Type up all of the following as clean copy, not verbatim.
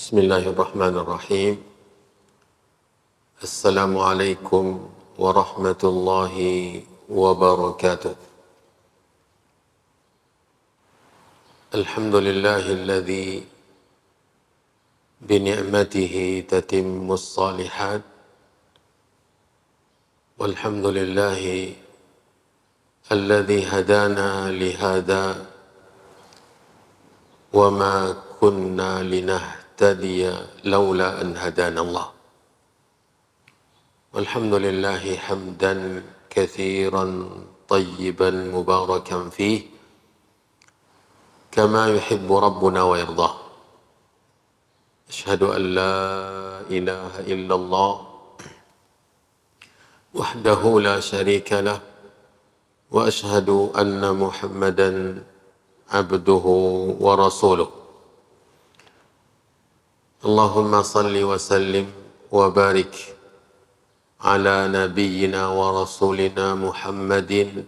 Bismillahirrahmanirrahim. Assalamualaikum warahmatullahi wabarakatuh. Alhamdulillahilladzi bini'matihi tatimmus salihat. Walhamdulillahi alladzi hadana lihada wa ma kunna linahtadiya laula an hadana Allah. Walhamdulillahi hamdan katsiran tayyiban mubarakan fih kama yuhibbu rabbuna wa yardah. Ashhadu an la ilaha illallah wahdahu la syarika lah wa ashhadu anna Muhammadan abduhu wa rasuluh. Allahumma salli wa sallim wa barik ala nabiyyina wa rasulina Muhammadin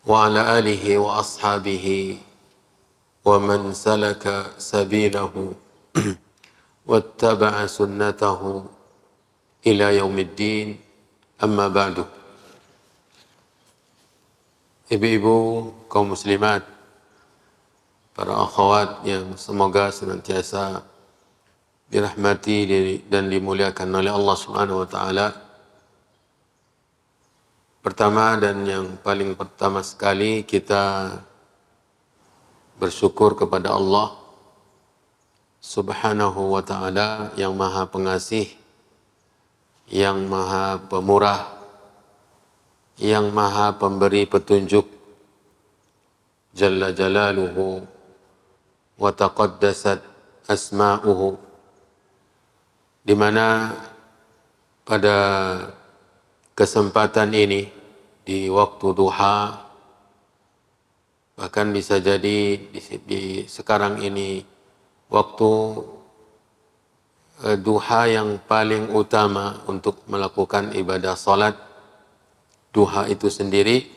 wa ala alihi wa ashabihi wa man salaka sabilahu wattaba'a sunnatahu ila yaumiddin, amma ba'du. Ibu-ibu kaum muslimat, para akhwat yang semoga senantiasa dirahmati dan dimuliakan oleh Allah Subhanahu wa taala. Pertama dan yang paling pertama sekali, kita bersyukur kepada Allah Subhanahu wa taala yang Maha Pengasih, yang Maha Pemurah, yang Maha Pemberi petunjuk, Jalla Jalaluhu wa taqaddasat asma'uhu, di mana pada kesempatan ini di waktu duha, bahkan bisa jadi di sekarang ini waktu duha yang paling utama untuk melakukan ibadah salat duha itu sendiri.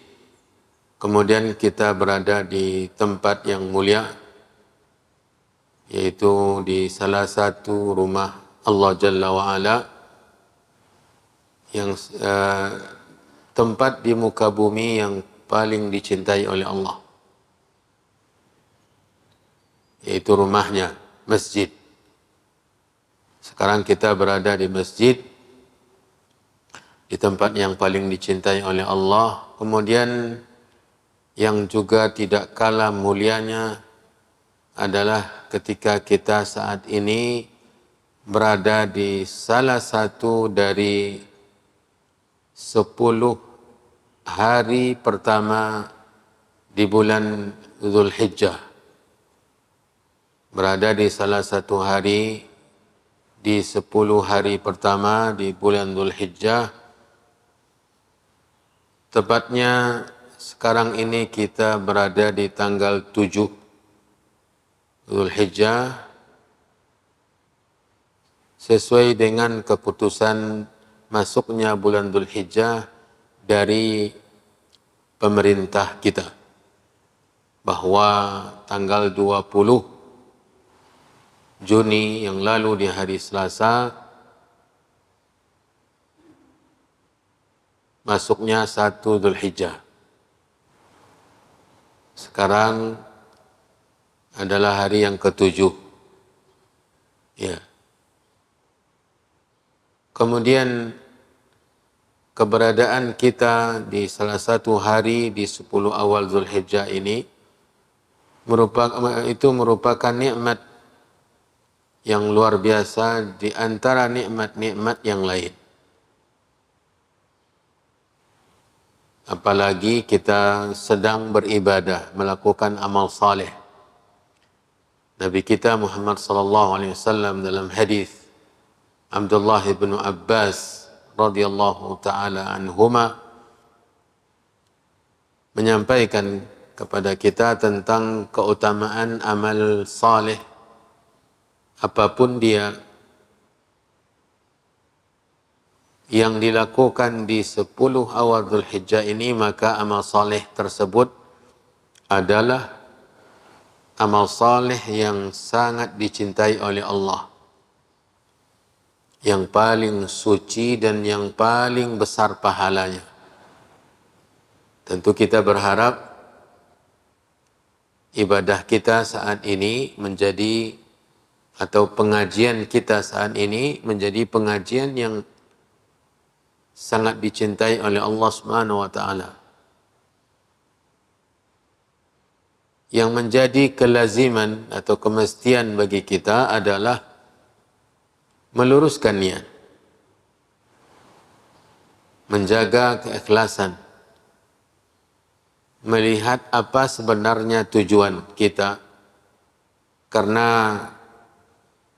Kemudian kita berada di tempat yang mulia, yaitu di salah satu rumah Allah Jalla wa'ala, yang tempat di muka bumi yang paling dicintai oleh Allah, yaitu rumahnya, masjid. Sekarang kita berada di masjid, di tempat yang paling dicintai oleh Allah. Kemudian yang juga tidak kalah mulianya adalah ketika kita saat ini berada di salah satu dari 10 hari pertama di bulan Zulhijjah. Berada di salah satu hari di 10 hari pertama di bulan Zulhijjah. Tepatnya sekarang ini kita berada di tanggal 7 Zulhijjah, sesuai dengan keputusan masuknya bulan Zulhijjah dari pemerintah kita, bahwa tanggal 20 Juni yang lalu di hari Selasa masuknya 1 Zulhijjah. Sekarang adalah hari yang ke-7. Ya. Kemudian keberadaan kita di salah satu hari di 10 awal Zulhijjah ini merupakan nikmat yang luar biasa di antara nikmat-nikmat yang lain. Apalagi kita sedang beribadah, melakukan amal saleh. Nabi kita Muhammad sallallahu alaihi wasallam dalam hadis Abdullah bin Abbas radhiyallahu taala anhuma menyampaikan kepada kita tentang keutamaan amal saleh apapun dia yang dilakukan di 10 awal Zulhijjah ini, maka amal saleh tersebut adalah amal saleh yang sangat dicintai oleh Allah, yang paling suci dan yang paling besar pahalanya. Tentu kita berharap ibadah kita saat ini menjadi, atau pengajian kita saat ini menjadi pengajian yang sangat dicintai oleh Allah Subhanahu wa taala. Yang menjadi kelaziman atau kemestian bagi kita adalah meluruskan niat, menjaga keikhlasan, melihat apa sebenarnya tujuan kita, karena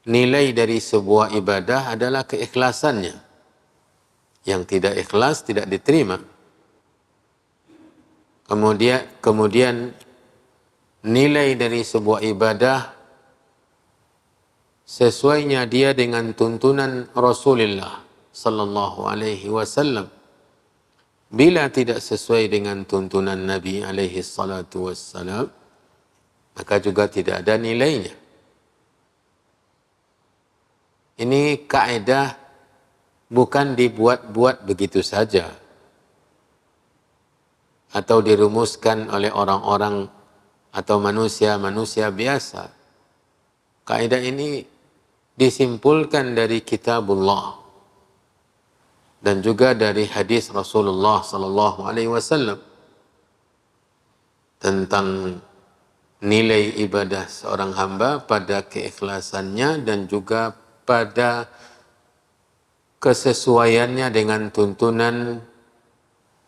nilai dari sebuah ibadah adalah keikhlasannya. Yang tidak ikhlas tidak diterima. Kemudian nilai dari sebuah ibadah sesuainya dia dengan tuntunan Rasulullah sallallahu alaihi wasallam. Bila tidak sesuai dengan tuntunan Nabi alaihi salatu wassalam, maka juga tidak ada nilainya. Ini kaidah bukan dibuat-buat begitu saja atau dirumuskan oleh orang-orang atau manusia-manusia biasa. Kaidah ini disimpulkan dari kitabullah dan juga dari hadis Rasulullah sallallahu alaihi wasallam tentang nilai ibadah seorang hamba pada keikhlasannya dan juga pada kesesuaiannya dengan tuntunan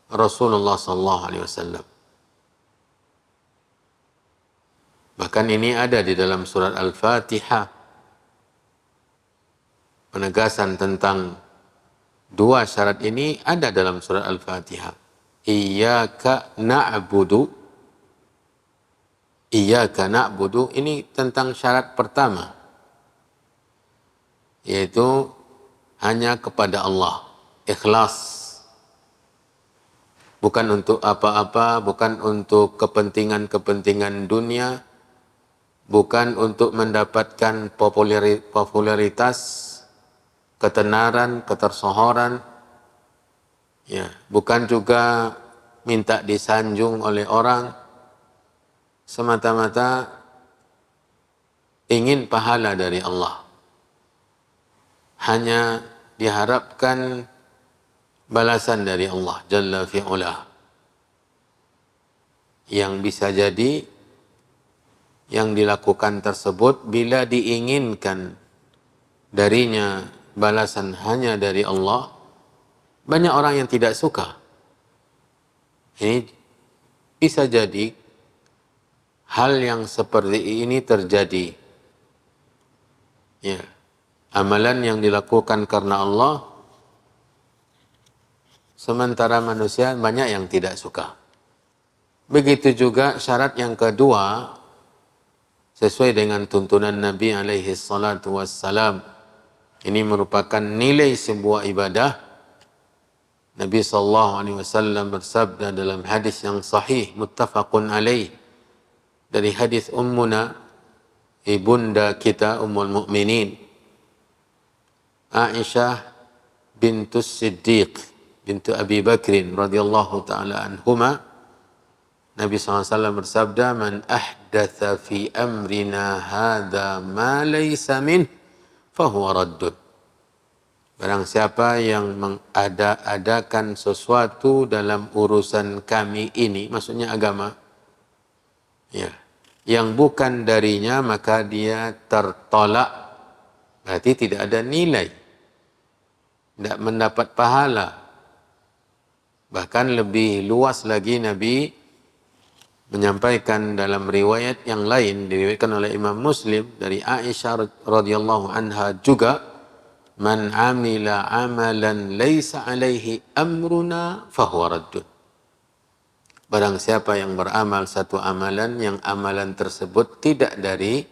Rasulullah sallallahu alaihi wasallam. Bahkan ini ada di dalam surat Al-Fatihah, penegasan tentang dua syarat ini ada dalam surat Al-Fatihah. Iyyaka na'budu, iyyaka na'budu, ini tentang syarat pertama, yaitu hanya kepada Allah, ikhlas. Bukan untuk apa-apa, bukan untuk kepentingan-kepentingan dunia, bukan untuk mendapatkan popularitas, ketenaran, ketersohoran, ya, bukan juga minta disanjung oleh orang, semata-mata ingin pahala dari Allah. Hanya diharapkan balasan dari Allah Jalla fi'ula, yang bisa jadi yang dilakukan tersebut bila diinginkan darinya balasan hanya dari Allah, banyak orang yang tidak suka. Ini bisa jadi hal yang seperti ini terjadi. Ya, amalan yang dilakukan karena Allah, sementara manusia banyak yang tidak suka. Begitu juga syarat yang kedua, sesuai dengan tuntunan Nabi alaihi salatu wassalam. Ini merupakan nilai sebuah ibadah. Nabi sallallahu alaihi wasallam bersabda dalam hadis yang sahih muttafaqun alaih, dari hadis ummuna, ibunda kita ummul mukminin Aisyah bintus Siddiq bintu Abi Bakrin radhiyallahu taala anhuma, Nabi SAW bersabda, man ahdatha fi amrina hadha ma laysa min fahuwa raddun. Barang siapa yang mengada-adakan sesuatu dalam urusan kami ini, maksudnya agama, ya, yang bukan darinya, maka dia tertolak. Berarti tidak ada nilai, tidak mendapat pahala. Bahkan lebih luas lagi Nabi menyampaikan dalam riwayat yang lain, diriwayatkan oleh Imam Muslim dari Aisyah radhiyallahu anha juga, man amila amalan laisa alaihi amruna fahuwa raddun. Barang siapa yang beramal satu amalan yang amalan tersebut tidak dari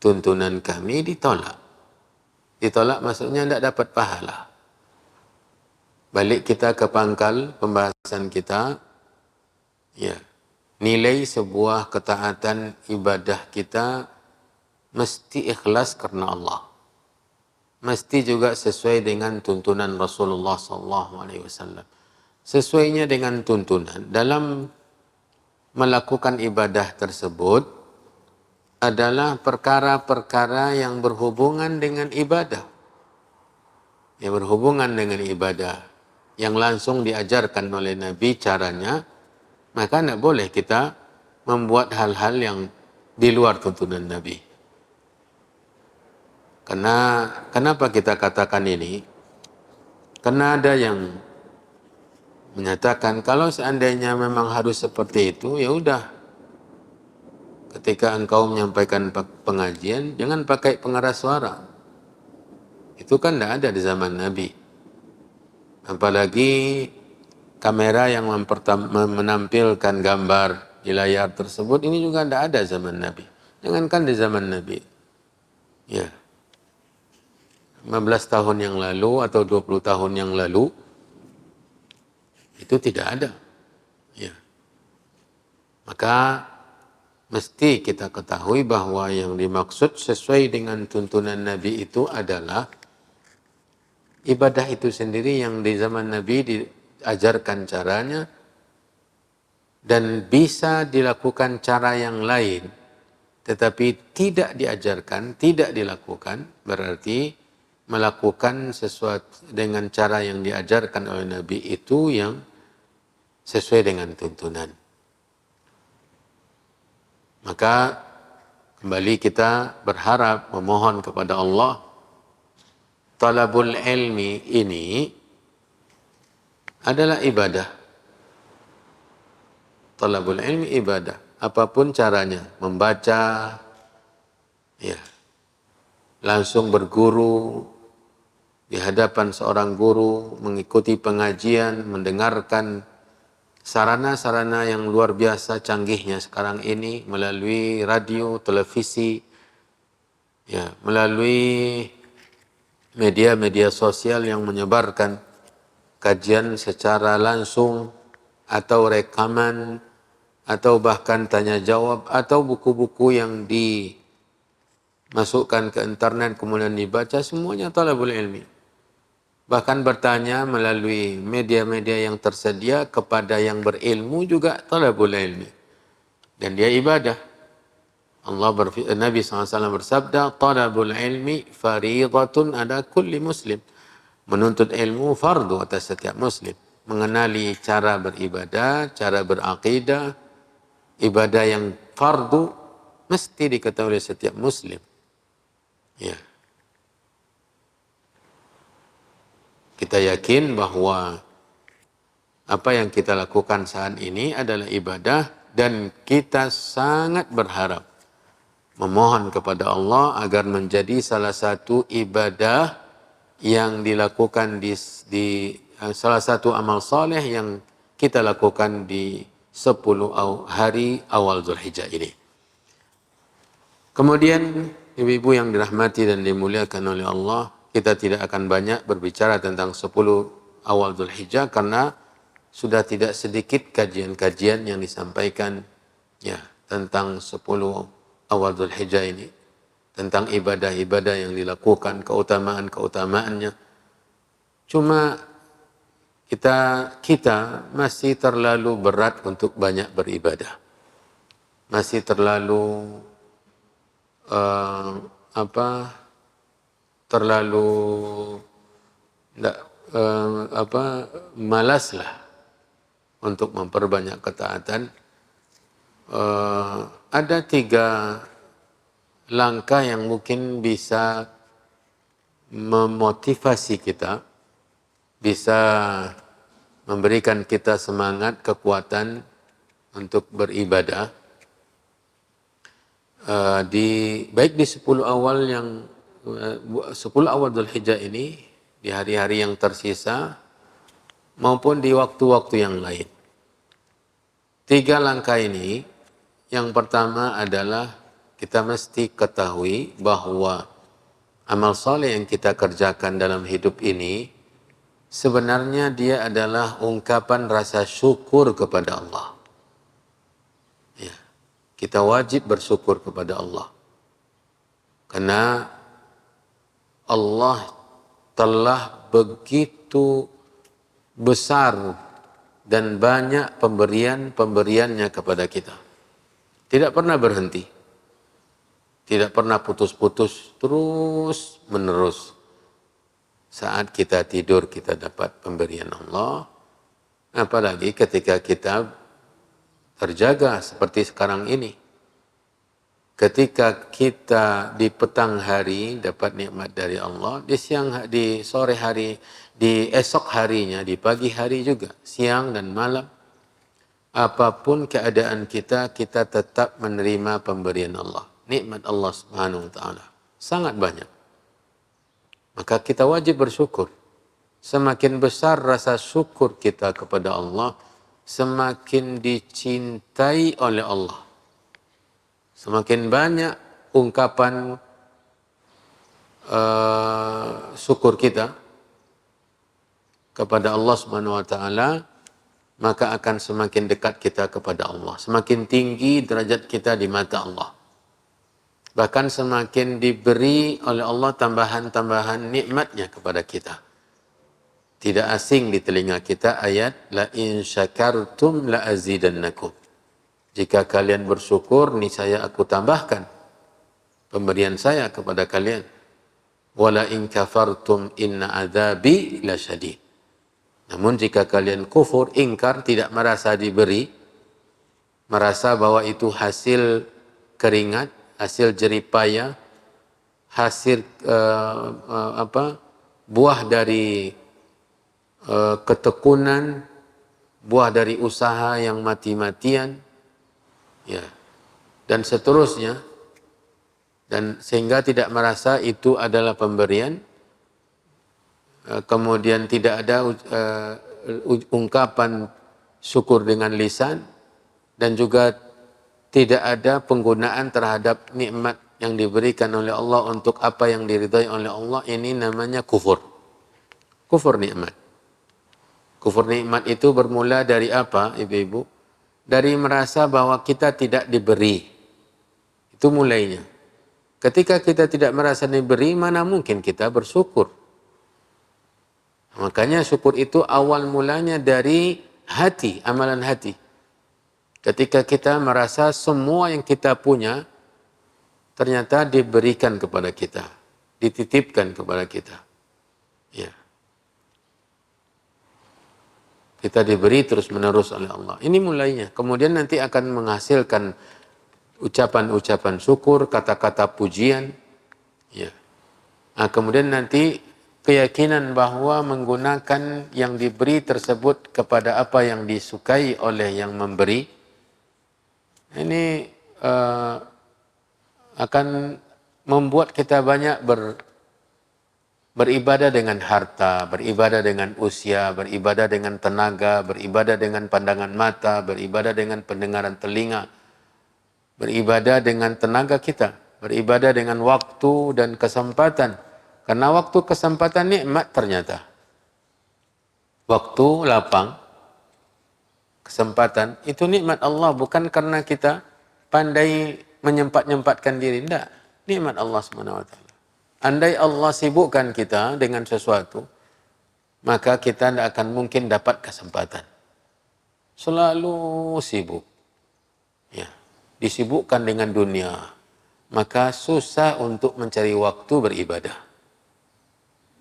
tuntunan kami, ditolak. Ditolak maksudnya tidak dapat pahala. Balik kita ke pangkal pembahasan kita, ya. nilai sebuah ketaatan ibadah kita mesti ikhlas karena Allah. Mesti juga sesuai dengan tuntunan Rasulullah SAW. Sesuainya dengan tuntunan dalam melakukan ibadah tersebut adalah perkara-perkara yang berhubungan dengan ibadah. Yang berhubungan dengan ibadah. Yang langsung diajarkan oleh Nabi caranya, maka tidak boleh kita membuat hal-hal yang di luar tuntunan Nabi. Karena kenapa kita katakan ini? Karena ada yang menyatakan kalau seandainya memang harus seperti itu, ya udah. Ketika engkau menyampaikan pengajian, jangan pakai pengeras suara. Itu kan tidak ada di zaman Nabi. Apalagi kamera yang menampilkan gambar di layar tersebut, ini juga tidak ada zaman Nabi. Jangankan di zaman Nabi. Ya. 15 tahun yang lalu atau 20 tahun yang lalu, itu tidak ada. Ya. Maka mesti kita ketahui bahwa yang dimaksud sesuai dengan tuntunan Nabi itu adalah ibadah itu sendiri yang di zaman Nabi diajarkan caranya dan bisa dilakukan cara yang lain, tetapi tidak diajarkan, tidak dilakukan, berarti melakukan sesuatu dengan cara yang diajarkan oleh Nabi itu yang sesuai dengan tuntunan. Maka kembali kita berharap memohon kepada Allah, talabul ilmi ini adalah ibadah. Talabul ilmi ibadah, apapun caranya, membaca, ya, langsung berguru di hadapan seorang guru, mengikuti pengajian, mendengarkan sarana-sarana yang luar biasa canggihnya sekarang ini melalui radio, televisi, ya, melalui media-media sosial yang menyebarkan kajian secara langsung atau rekaman atau bahkan tanya jawab atau buku-buku yang dimasukkan ke internet kemudian dibaca, semuanya talabul ilmi. Bahkan bertanya melalui media-media yang tersedia kepada yang berilmu juga talabul ilmi. Dan dia ibadah. Nabi SAW bersabda, talabul ilmi faridatun ala kulli muslim. Menuntut ilmu fardu atas setiap muslim. Mengenali cara beribadah, cara berakidah, ibadah yang fardu mesti diketahui oleh setiap muslim. Ya. Kita yakin bahwa apa yang kita lakukan saat ini adalah ibadah dan kita sangat berharap memohon kepada Allah agar menjadi salah satu ibadah yang dilakukan di salah satu amal soleh yang kita lakukan di 10 hari awal Zulhijjah ini. Kemudian ibu-ibu yang dirahmati dan dimuliakan oleh Allah, kita tidak akan banyak berbicara tentang 10 awal Zulhijjah karena sudah tidak sedikit kajian-kajian yang disampaikan ya tentang 10 awal Zulhijjah ini, tentang ibadah-ibadah yang dilakukan, keutamaan-keutamaannya. Cuma kita masih terlalu berat untuk banyak beribadah. Masih terlalu malaslah untuk memperbanyak ketaatan. Ada 3 langkah yang mungkin bisa memotivasi kita, bisa memberikan kita semangat, kekuatan untuk beribadah. Baik di 10 awal yang 10 awal Dzulhijjah ini, di hari-hari yang tersisa maupun di waktu-waktu yang lain. 3 langkah ini, yang pertama adalah kita mesti ketahui bahwa amal soleh yang kita kerjakan dalam hidup ini sebenarnya dia adalah ungkapan rasa syukur kepada Allah. Kita wajib bersyukur kepada Allah. Karena Allah telah begitu besar dan banyak pemberiannya kepada kita. Tidak pernah berhenti. Tidak pernah putus-putus, terus menerus. Saat kita tidur kita dapat pemberian Allah. Apalagi ketika kita terjaga seperti sekarang ini. Ketika kita di petang hari dapat nikmat dari Allah, di sore hari, di esok harinya, di pagi hari juga, siang dan malam, apapun keadaan kita, kita tetap menerima pemberian Allah. Nikmat Allah Subhanahu wa taala sangat banyak. Maka kita wajib bersyukur. Semakin besar rasa syukur kita kepada Allah, semakin dicintai oleh Allah. Semakin banyak ungkapan syukur kita kepada Allah Subhanahu wa taala, maka akan semakin dekat kita kepada Allah. Semakin tinggi derajat kita di mata Allah. Bahkan semakin diberi oleh Allah tambahan-tambahan nikmatnya kepada kita. Tidak asing di telinga kita ayat la in syakartum la azidannakum. Jika kalian bersyukur, niscaya aku tambahkan pemberian saya kepada kalian. Wala in kafartum inna adzabi lasyadid. Namun jika kalian kufur, ingkar, tidak merasa diberi, merasa bahwa itu hasil keringat, hasil jeripaya, hasil buah dari ketekunan, buah dari usaha yang mati-matian, ya, dan seterusnya, dan sehingga tidak merasa itu adalah pemberian, kemudian tidak ada ungkapan syukur dengan lisan, dan juga tidak ada penggunaan terhadap nikmat yang diberikan oleh Allah untuk apa yang diridhai oleh Allah. Ini namanya kufur. Kufur nikmat. Kufur nikmat itu bermula dari apa, ibu-ibu? Dari merasa bahwa kita tidak diberi. Itu mulainya. Ketika kita tidak merasa diberi, mana mungkin kita bersyukur. Makanya syukur itu awal mulanya dari hati, amalan hati. Ketika kita merasa semua yang kita punya ternyata diberikan kepada kita, dititipkan kepada kita. Ya. Kita diberi terus-menerus oleh Allah. Ini mulainya. Kemudian nanti akan menghasilkan ucapan-ucapan syukur, kata-kata pujian. Ya. Nah, kemudian nanti keyakinan bahwa menggunakan yang diberi tersebut kepada apa yang disukai oleh yang memberi, ini akan membuat kita banyak beribadah dengan harta, beribadah dengan usia, beribadah dengan tenaga, beribadah dengan pandangan mata, beribadah dengan pendengaran telinga, beribadah dengan tenaga kita, beribadah dengan waktu dan kesempatan. Karena waktu kesempatan nikmat ternyata. Waktu lapang, kesempatan, itu nikmat Allah, bukan karena kita pandai menyempat-nyempatkan diri. Tidak, nikmat Allah SWT. Andai Allah sibukkan kita dengan sesuatu, maka kita tidak akan mungkin dapat kesempatan. Selalu sibuk. Ya, disibukkan dengan dunia, maka susah untuk mencari waktu beribadah.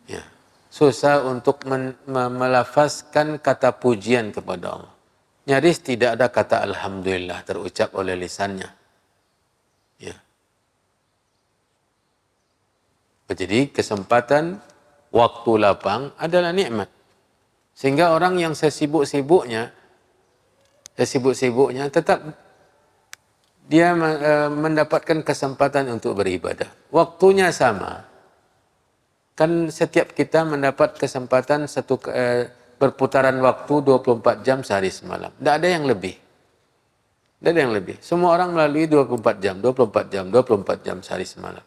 Ya, susah untuk melafazkan kata pujian kepada Allah. Nyaris tidak ada kata Alhamdulillah terucap oleh lisannya. Ya. Jadi kesempatan waktu lapang adalah nikmat. Sehingga orang yang sesibuk-sibuknya tetap dia mendapatkan kesempatan untuk beribadah. Waktunya sama. Kan setiap kita mendapat kesempatan berputaran waktu 24 jam sehari semalam. Tidak ada yang lebih. Tidak ada yang lebih. Semua orang melalui 24 jam, 24 jam, 24 jam sehari semalam.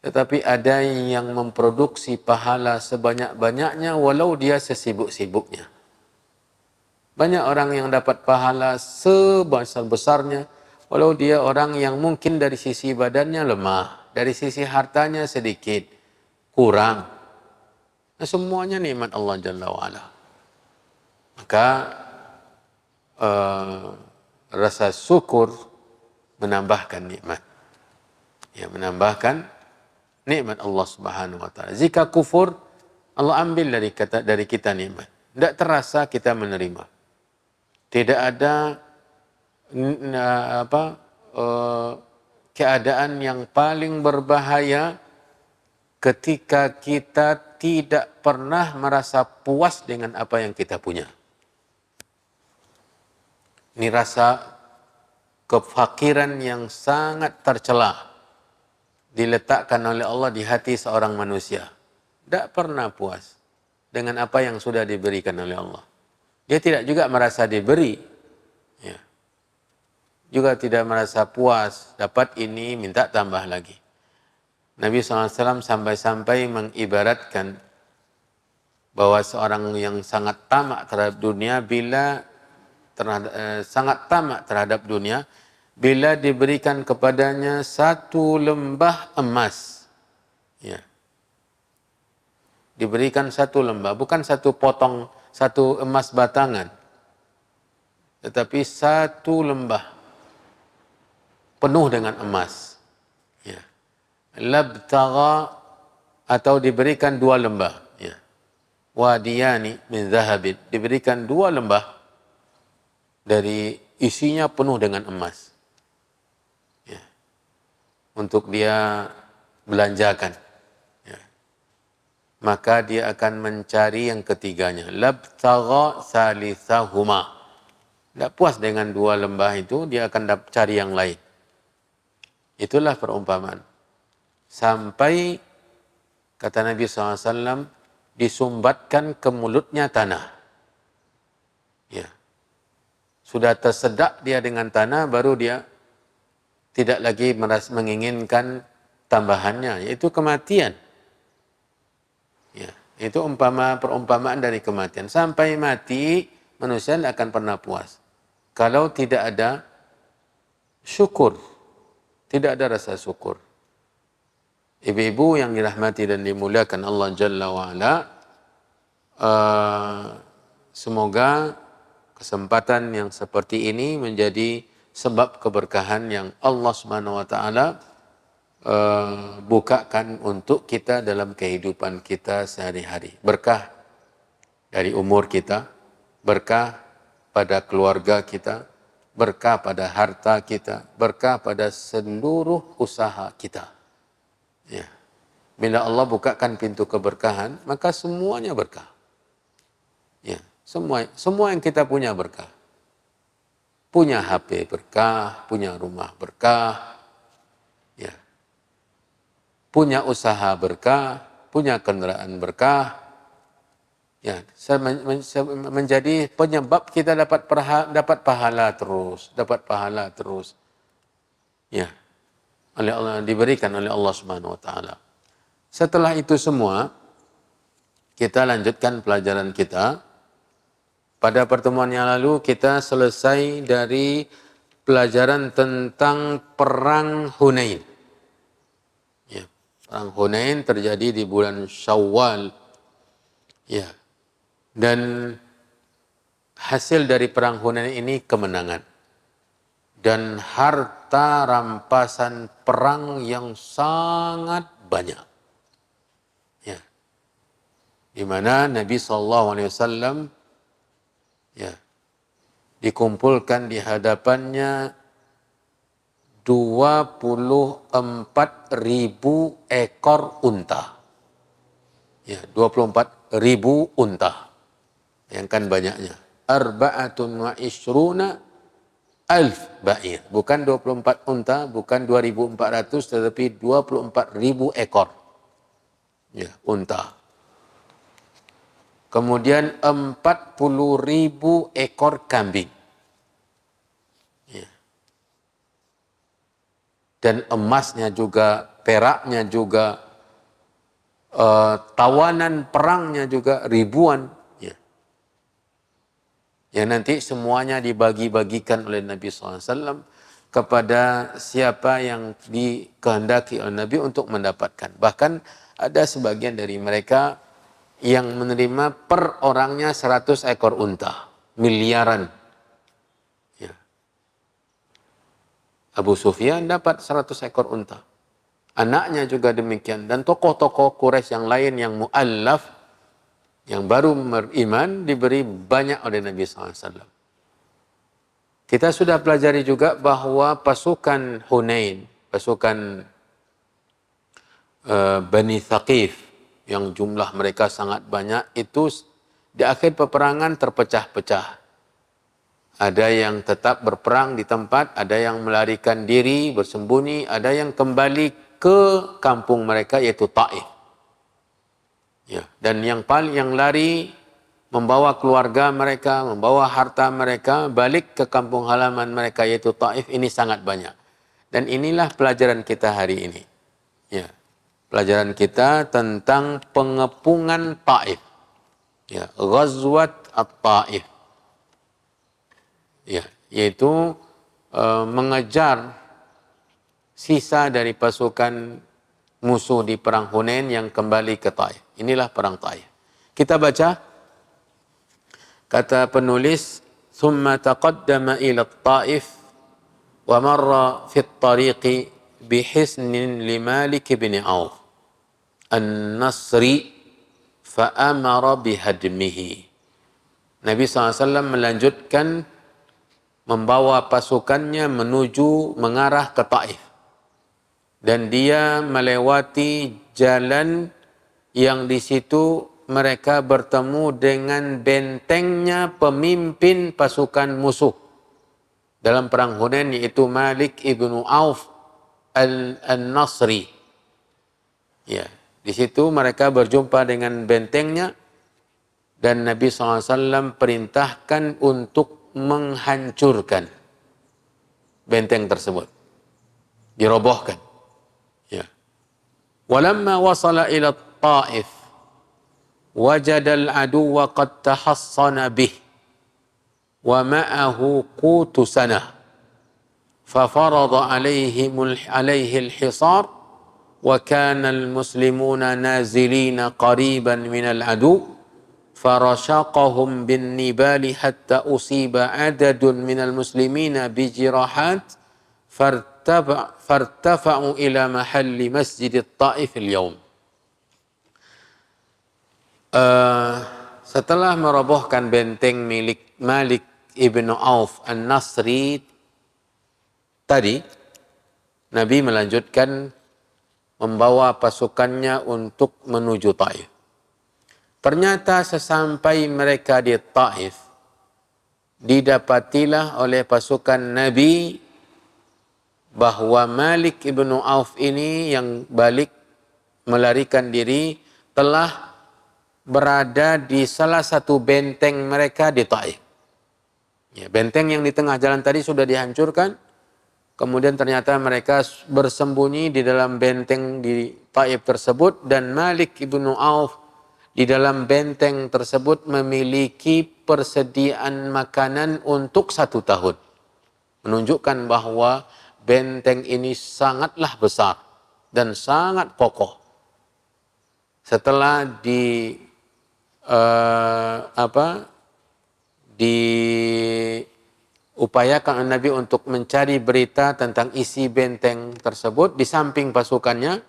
Tetapi ada yang memproduksi pahala sebanyak-banyaknya walau dia sesibuk-sibuknya. Banyak orang yang dapat pahala sebesar-besarnya Walau dia orang yang mungkin dari sisi badannya lemah, dari sisi hartanya sedikit, kurang. Nah, semuanya nikmat Allah Jalla wa'ala. Maka rasa syukur menambahkan nikmat. Ya, menambahkan nikmat Allah Subhanahu wa taala. Jika kufur, Allah ambil dari kita nikmat. Tidak terasa kita menerima. Tidak ada keadaan yang paling berbahaya ketika kita tidak pernah merasa puas dengan apa yang kita punya. Ini rasa kefakiran yang sangat tercela diletakkan oleh Allah di hati seorang manusia. Tidak pernah puas dengan apa yang sudah diberikan oleh Allah. Dia tidak juga merasa diberi. Ya. Juga tidak merasa puas, dapat ini, minta tambah lagi. Nabi SAW sampai-sampai mengibaratkan bahwa seorang yang sangat tamak terhadap dunia sangat tamak terhadap dunia bila diberikan kepadanya satu lembah emas. Ya. Diberikan satu lembah, bukan satu potong, satu emas batangan, tetapi satu lembah penuh dengan emas. Ya. Labtagha, atau diberikan dua lembah. Ya. Wadiyani min zahabin, diberikan dua lembah dari isinya penuh dengan emas. Ya. Untuk dia belanjakan. Ya. Maka dia akan mencari yang ketiganya. Labtagha salisahuma. Tidak puas dengan dua lembah itu, dia akan cari yang lain. Itulah perumpamaan. Sampai, kata Nabi SAW, disumbatkan ke mulutnya tanah. Ya. Sudah tersedak dia dengan tanah, baru dia tidak lagi menginginkan tambahannya, yaitu kematian. Ya, itu perumpamaan dari kematian. Sampai mati, manusia tidak akan pernah puas. Kalau tidak ada syukur, tidak ada rasa syukur. Ibu-ibu yang dirahmati dan dimuliakan Allah Jalla wa'ala, semoga kesempatan yang seperti ini menjadi sebab keberkahan yang Allah Subhanahu wa taala bukakan untuk kita dalam kehidupan kita sehari-hari. Berkah dari umur kita, berkah pada keluarga kita, berkah pada harta kita, berkah pada seluruh usaha kita. Ya. Bila Allah bukakan pintu keberkahan, maka semuanya berkah. Ya. Semua yang kita punya berkah. Punya HP berkah, punya rumah berkah, ya. Punya usaha berkah, punya kendaraan berkah, ya. Menjadi penyebab kita dapat pahala terus, ya. Oleh Allah, diberikan oleh Allah Subhanahu wa taala. Setelah itu semua, kita lanjutkan pelajaran kita. Pada pertemuan yang lalu kita selesai dari pelajaran tentang Perang Hunain. Ya, Perang Hunain terjadi di bulan Syawal. Ya. Dan hasil dari Perang Hunain ini kemenangan. Dan harta rampasan perang yang sangat banyak. Ya. Di mana Nabi SAW ya, dikumpulkan di hadapannya 24.000 ekor unta. Ya, 24.000 unta. Bayangkan banyaknya. Arba'atun wa ishruna alf ba'ir. Bukan 24 unta, bukan 2.400, tetapi 24.000 ekor. Ya, unta. Kemudian 40.000 ekor kambing. Ya. Dan emasnya juga, peraknya juga, tawanan perangnya juga ribuan. Ya. Ya, nanti semuanya dibagi-bagikan oleh Nabi SAW kepada siapa yang dikehendaki oleh Nabi untuk mendapatkan. Bahkan ada sebagian dari mereka yang menerima per orangnya 100 ekor unta, miliaran. Ya. Abu Sufyan dapat 100 ekor unta. Anaknya juga demikian. Dan tokoh-tokoh Quraisy yang lain yang mu'allaf, yang baru beriman, diberi banyak oleh Nabi SAW. Kita sudah pelajari juga bahwa pasukan Hunain, pasukan Bani Thaqif, yang jumlah mereka sangat banyak, itu di akhir peperangan terpecah-pecah. Ada yang tetap berperang di tempat, ada yang melarikan diri, bersembunyi, ada yang kembali ke kampung mereka yaitu Taif. Ya, dan yang lari membawa keluarga mereka, membawa harta mereka balik ke kampung halaman mereka yaitu Taif, ini sangat banyak. Dan inilah pelajaran kita hari ini. Ya. Pelajaran kita tentang pengepungan Taif. Ya, Ghazwat At-Taif. Ya, yaitu mengejar sisa dari pasukan musuh di perang Hunain yang kembali ke Taif. Inilah perang Taif. Kita baca kata penulis, "Thumma taqaddama ila Taif wa marra fi at-tariqi bihisnin li Malik bin Auf An-Nasri fa amara bihadmihi." Nabi SAW melanjutkan membawa pasukannya menuju mengarah ke Taif. Dan dia melewati jalan yang di situ mereka bertemu dengan bentengnya pemimpin pasukan musuh dalam perang Hunain, yaitu Malik ibnu Auf Al-Nasri. Ya, di situ mereka berjumpa dengan bentengnya dan Nabi SAW perintahkan untuk menghancurkan benteng tersebut, dirobohkan. Ya. Walamma wasala ila Taif wajada al-aduwa qad tahassana bih wa ma'ahu qutu sanah fafarada alaihi al-hisar wa kana al-muslimuna nazilina qariban min al-adu farashaqahum bin nibali hatta usiba adadun min al-muslimina bijirahat fartafa'u ila mahalli masjid Taif al-yawm. Setelah merobohkan benteng milik Malik ibnu Auf An-Nasri tadi, Nabi melanjutkan membawa pasukannya untuk menuju Taif. Ternyata sesampai mereka di Taif, didapatilah oleh pasukan Nabi bahwa Malik ibnu Auf ini yang balik melarikan diri telah berada di salah satu benteng mereka di Taif. Ya, benteng yang di tengah jalan tadi sudah dihancurkan, kemudian ternyata mereka bersembunyi di dalam benteng di Taif tersebut, dan Malik ibnu Auf di dalam benteng tersebut memiliki persediaan makanan untuk 1 tahun. Menunjukkan bahwa benteng ini sangatlah besar dan sangat kokoh. Setelah diupayakan oleh Nabi untuk mencari berita tentang isi benteng tersebut, di samping pasukannya,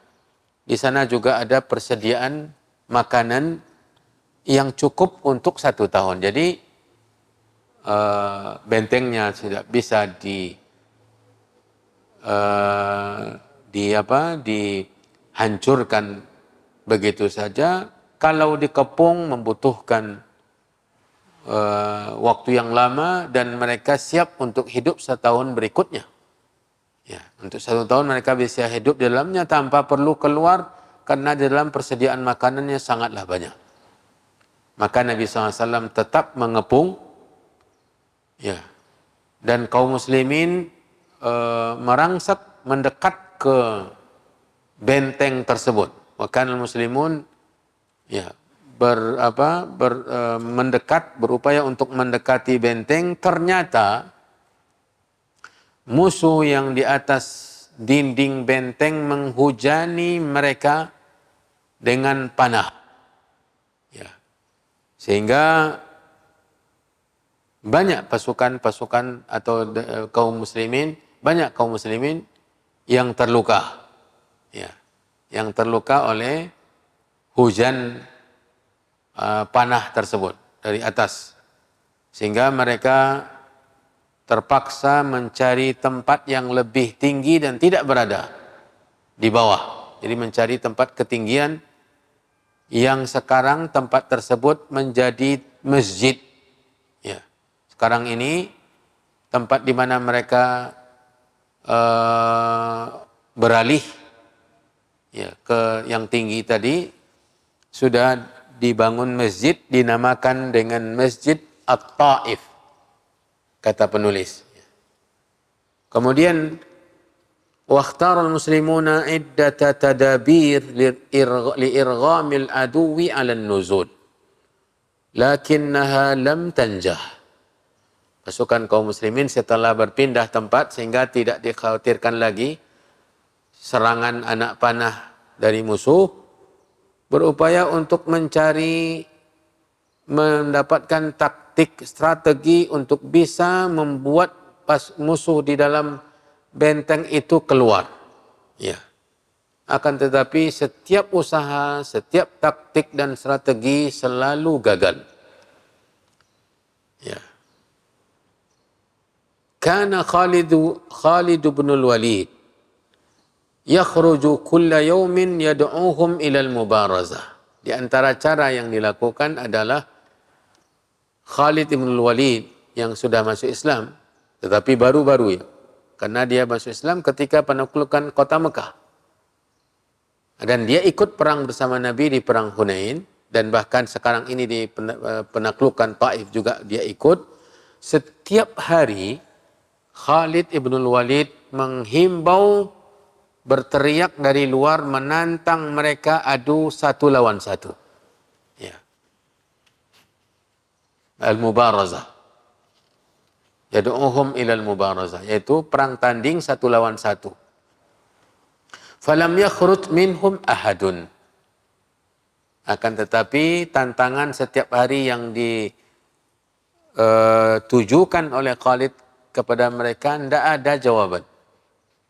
di sana juga ada persediaan makanan yang cukup untuk 1 tahun. Jadi bentengnya tidak bisa dihancurkan begitu saja. Kalau dikepung membutuhkan waktu yang lama dan mereka siap untuk hidup 1 tahun berikutnya. Ya, untuk 1 tahun mereka bisa hidup di dalamnya tanpa perlu keluar karena di dalam persediaan makanannya sangatlah banyak. Maka Nabi SAW tetap mengepung, ya, dan kaum muslimin merangsek mendekat ke benteng tersebut. Maka muslimun ya mendekat, berupaya untuk mendekati benteng. Ternyata musuh yang di atas dinding benteng menghujani mereka dengan panah. Ya. Sehingga banyak pasukan-pasukan atau kaum muslimin, banyak kaum muslimin yang terluka. Ya. Yang terluka oleh hujan panah tersebut dari atas. Sehingga mereka terpaksa mencari tempat yang lebih tinggi dan tidak berada di bawah. Jadi mencari tempat ketinggian yang sekarang tempat tersebut menjadi masjid. Ya. Sekarang ini tempat di mana mereka beralih ya, ke yang tinggi tadi sudah dibangun masjid dinamakan dengan Masjid At-Taif, kata penulis. Kemudian واختار المسلمون عدة تدابير لإرغام العدو على النزول لكنها لم تنجح. Pasukan kaum muslimin setelah berpindah tempat sehingga tidak dikhawatirkan lagi serangan anak panah dari musuh, berupaya untuk mendapatkan taktik strategi untuk bisa membuat musuh di dalam benteng itu keluar. Ya. Akan tetapi setiap usaha, setiap taktik dan strategi selalu gagal. Ya. Kana Khalid bin al-Walid yakhruju kulla yawmin yad'uhum ila al-mubarazah. Di antara cara yang dilakukan adalah Khalid bin al-Walid yang sudah masuk Islam, tetapi baru-baru ya. Karena dia masuk Islam ketika penaklukan kota Mekah. Dan dia ikut perang bersama Nabi di perang Hunain. Dan bahkan sekarang ini di penaklukan Taif juga dia ikut. Setiap hari Khalid ibn Walid menghimbau, berteriak dari luar, menantang mereka adu satu lawan satu. Ya. Al-Mubarazah. Yad'uhum ilal mubarazah, yaitu perang tanding satu lawan satu. Falam yakhruj minhum ahadun. Akan tetapi tantangan setiap hari yang ditujukan oleh Khalid kepada mereka tidak ada jawaban.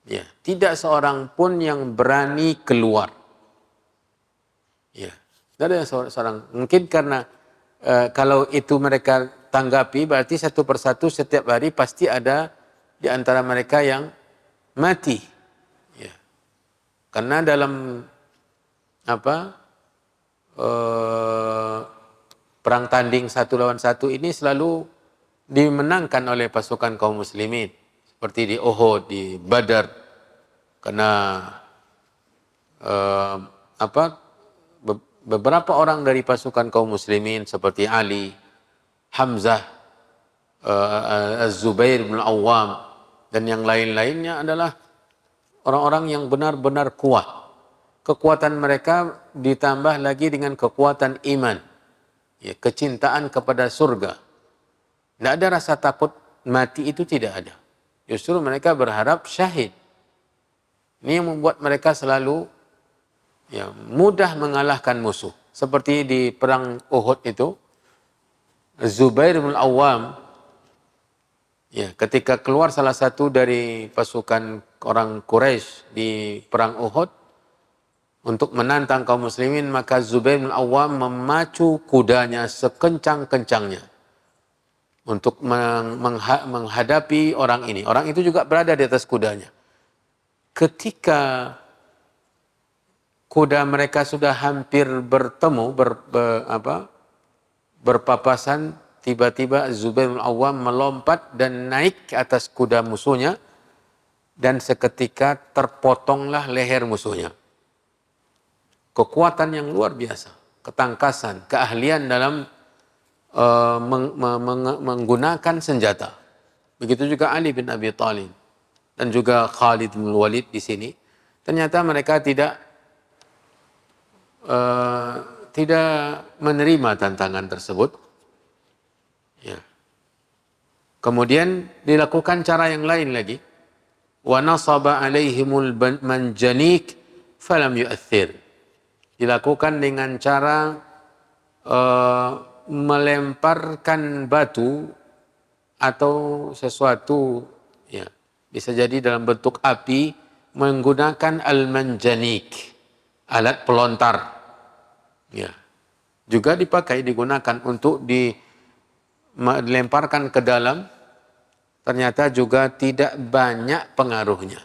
Ya, tidak seorang pun yang berani keluar. Ya, tidak ada seorang. Mungkin karena kalau itu mereka tanggapi, berarti satu persatu setiap hari pasti ada di antara mereka yang mati. Ya. Karena dalam perang tanding satu lawan satu ini selalu dimenangkan oleh pasukan kaum muslimin. Seperti di Uhud, di Badar. Karena beberapa orang dari pasukan kaum muslimin seperti Ali, Hamzah, Az-Zubair bin Awam, dan yang lain-lainnya adalah orang-orang yang benar-benar kuat. Kekuatan mereka ditambah lagi dengan kekuatan iman, ya, kecintaan kepada surga. Tidak ada rasa takut mati, itu tidak ada. Justru mereka berharap syahid. Ini yang membuat mereka selalu ya, mudah mengalahkan musuh. Seperti di perang Uhud itu, Zubair bin Awam, ya, ketika keluar salah satu dari pasukan orang Quraisy di perang Uhud untuk menantang kaum muslimin, maka Zubair bin Awam memacu kudanya sekencang-kencangnya untuk menghadapi orang ini. Orang itu juga berada di atas kudanya. Ketika kuda mereka sudah hampir bertemu, berpapasan, tiba-tiba Zubair bin Awam melompat dan naik ke atas kuda musuhnya, dan seketika terpotonglah leher musuhnya. Kekuatan yang luar biasa, ketangkasan, keahlian dalam menggunakan senjata. Begitu juga Ali bin Abi Thalib dan juga Khalid bin Walid di sini. Ternyata mereka tidak menerima tantangan tersebut. Ya. Kemudian dilakukan cara yang lain lagi. wa nasaba alaihimul manjanik falam yu'athir. Dilakukan dengan cara melemparkan batu atau sesuatu, ya, bisa jadi dalam bentuk api, menggunakan al-manjanik, alat pelontar. Ya. Juga digunakan untuk dilemparkan ke dalam, ternyata juga tidak banyak pengaruhnya.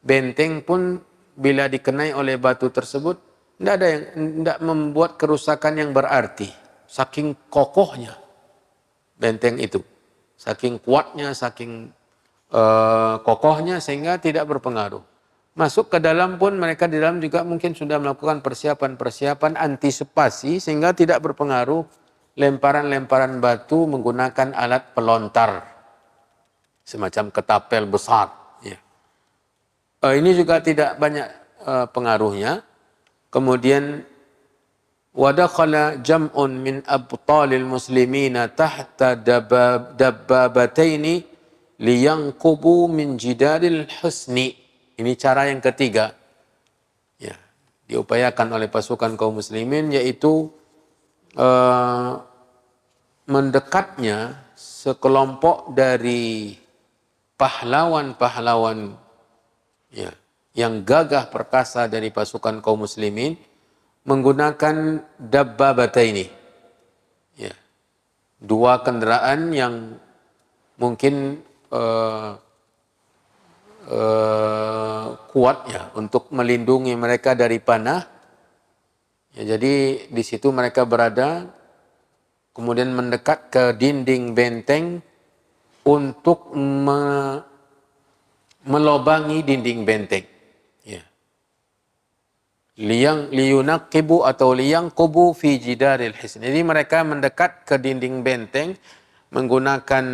Benteng pun bila dikenai oleh batu tersebut, tidak membuat kerusakan yang berarti. Saking kokohnya benteng itu, saking kuatnya, saking kokohnya, sehingga tidak berpengaruh. Masuk ke dalam pun mereka di dalam juga mungkin sudah melakukan persiapan antisipasi, sehingga tidak berpengaruh lemparan-lemparan batu menggunakan alat pelontar semacam ketapel besar. Ya. Ini juga tidak banyak pengaruhnya. Kemudian wadakhala jam'un min abtalil muslimina tahta dabbabataini liyanqubu min jidaril husni. Ini cara yang ketiga, ya, diupayakan oleh pasukan kaum muslimin, yaitu mendekatnya sekelompok dari pahlawan-pahlawan, ya, yang gagah perkasa dari pasukan kaum muslimin menggunakan dabbabataini, ya, dua kendaraan yang mungkin kuat, ya, untuk melindungi mereka dari panah. Ya, jadi di situ mereka berada, kemudian mendekat ke dinding benteng untuk melobangi dinding benteng. Ya. Liyunaqibu atau liyanqubu fi jidaril hisn. Jadi mereka mendekat ke dinding benteng menggunakan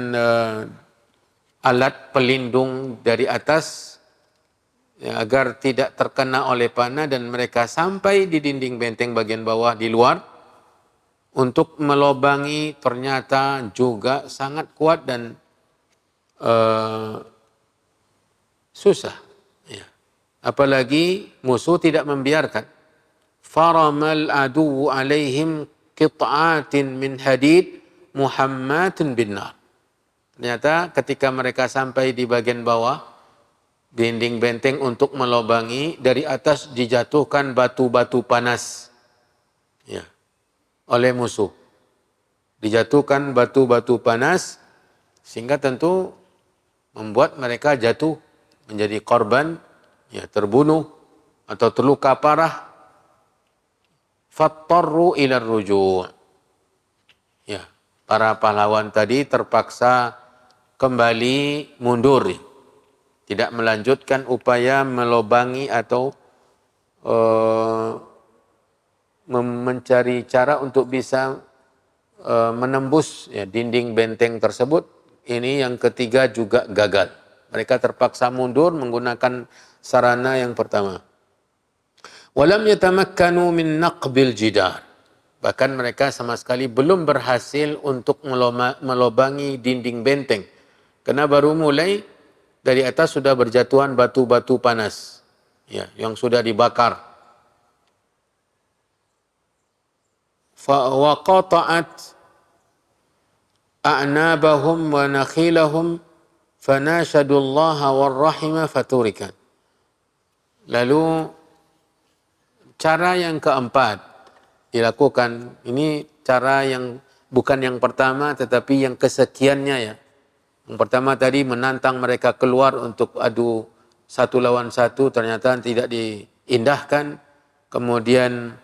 alat pelindung dari atas, ya, agar tidak terkena oleh panah, dan mereka sampai di dinding benteng bagian bawah di luar untuk melobangi. Ternyata juga sangat kuat dan susah. Ya. Apalagi musuh tidak membiarkan. Faramal adu alaihim qit'atin min hadid muhammadin bin nar. Ternyata ketika mereka sampai di bagian bawah dinding benteng untuk melobangi, dari atas dijatuhkan batu-batu panas, ya, oleh musuh. Dijatuhkan batu-batu panas, sehingga tentu membuat mereka jatuh menjadi korban, ya, terbunuh atau terluka parah. Fattarru ila ruju'. Ya, para pahlawan tadi terpaksa kembali mundur, tidak melanjutkan upaya melobangi atau mencari cara untuk bisa menembus, ya, dinding benteng tersebut. Ini yang ketiga juga gagal. Mereka terpaksa mundur menggunakan sarana yang pertama. Walam yatamakkanu min naqbil jidar. Bahkan mereka sama sekali belum berhasil untuk melobangi dinding benteng. Karena baru mulai, dari atas sudah berjatuhan batu-batu panas, ya, yang sudah dibakar. Wa qata'at a'nabahum wa nakhilahum fanashadullaha warrahima faturikan. Lalu cara yang keempat dilakukan, ini cara yang bukan yang pertama tetapi yang kesekiannya, ya. Yang pertama tadi menantang mereka keluar untuk adu satu lawan satu, ternyata tidak diindahkan. Kemudian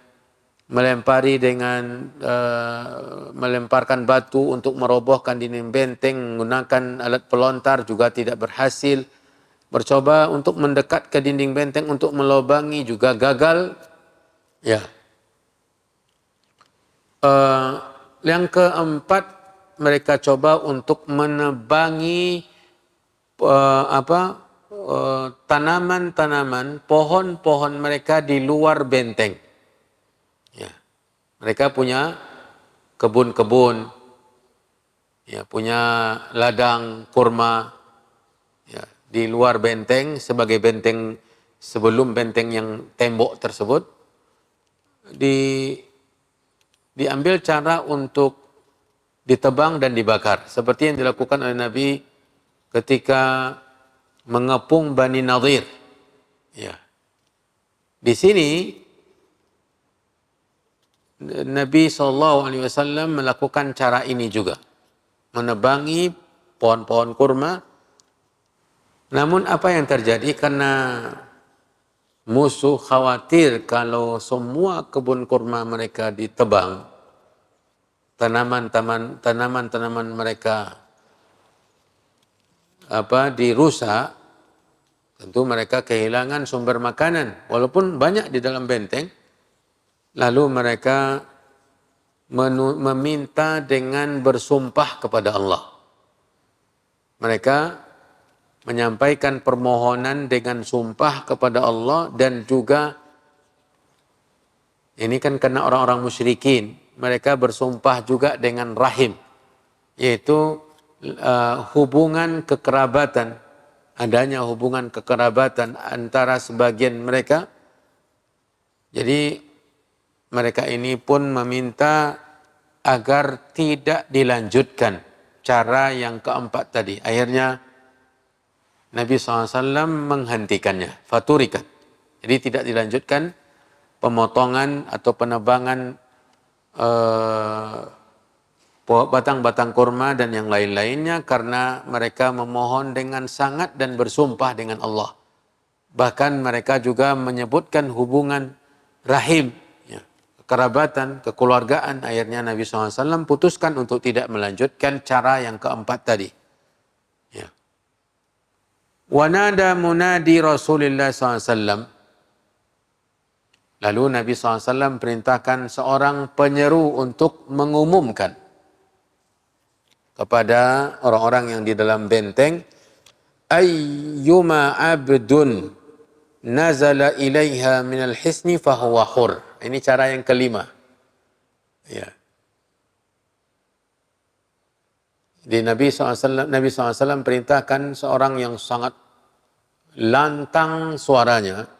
melemparkan batu untuk merobohkan dinding benteng menggunakan alat pelontar, juga tidak berhasil. Bercoba untuk mendekat ke dinding benteng untuk melobangi, juga gagal. Ya. Yang keempat, mereka coba untuk menebangi tanaman-tanaman, pohon-pohon mereka di luar benteng. Ya. Mereka punya kebun-kebun, ya, punya ladang kurma, ya, di luar benteng sebagai benteng sebelum benteng yang tembok tersebut diambil cara untuk ditebang dan dibakar seperti yang dilakukan oleh Nabi ketika mengepung Bani Nadir. Ya. Di sini Nabi SAW melakukan cara ini juga, menebangi pohon-pohon kurma. Namun apa yang terjadi karena musuh khawatir kalau semua kebun kurma mereka ditebang, tanaman-tanaman mereka dirusak, tentu mereka kehilangan sumber makanan walaupun banyak di dalam benteng. Lalu mereka meminta dengan bersumpah kepada Allah. Mereka menyampaikan permohonan dengan sumpah kepada Allah, dan juga ini kan karena orang-orang musyrikin, mereka bersumpah juga dengan rahim, yaitu hubungan kekerabatan, adanya hubungan kekerabatan antara sebagian mereka. Jadi mereka ini pun meminta agar tidak dilanjutkan cara yang keempat tadi. Akhirnya Nabi SAW menghentikannya, faturikat. Jadi tidak dilanjutkan pemotongan atau penebangan batang-batang kurma dan yang lain-lainnya karena mereka memohon dengan sangat dan bersumpah dengan Allah. Bahkan mereka juga menyebutkan hubungan rahim, ya, kekerabatan, kekeluargaan. Akhirnya Nabi SAW putuskan untuk tidak melanjutkan cara yang keempat tadi. Ya. Wanada munadi Rasulullah SAW. Lalu Nabi SAW perintahkan seorang penyeru untuk mengumumkan kepada orang-orang yang di dalam benteng, ayyuma abdun nazala ilaiha minal hisni fahuwa hur. Ini cara yang kelima. Ya. Di Nabi SAW perintahkan seorang yang sangat lantang suaranya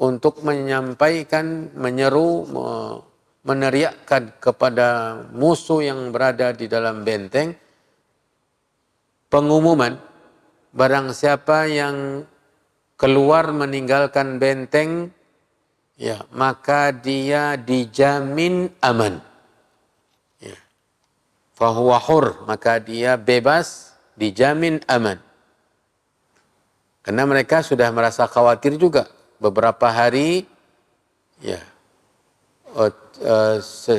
untuk menyampaikan, menyeru, meneriakkan kepada musuh yang berada di dalam benteng pengumuman, barang siapa yang keluar meninggalkan benteng, ya, maka dia dijamin aman. Ya. Fahuwa hur, maka dia bebas, dijamin aman. Karena mereka sudah merasa khawatir juga. Beberapa hari, ya,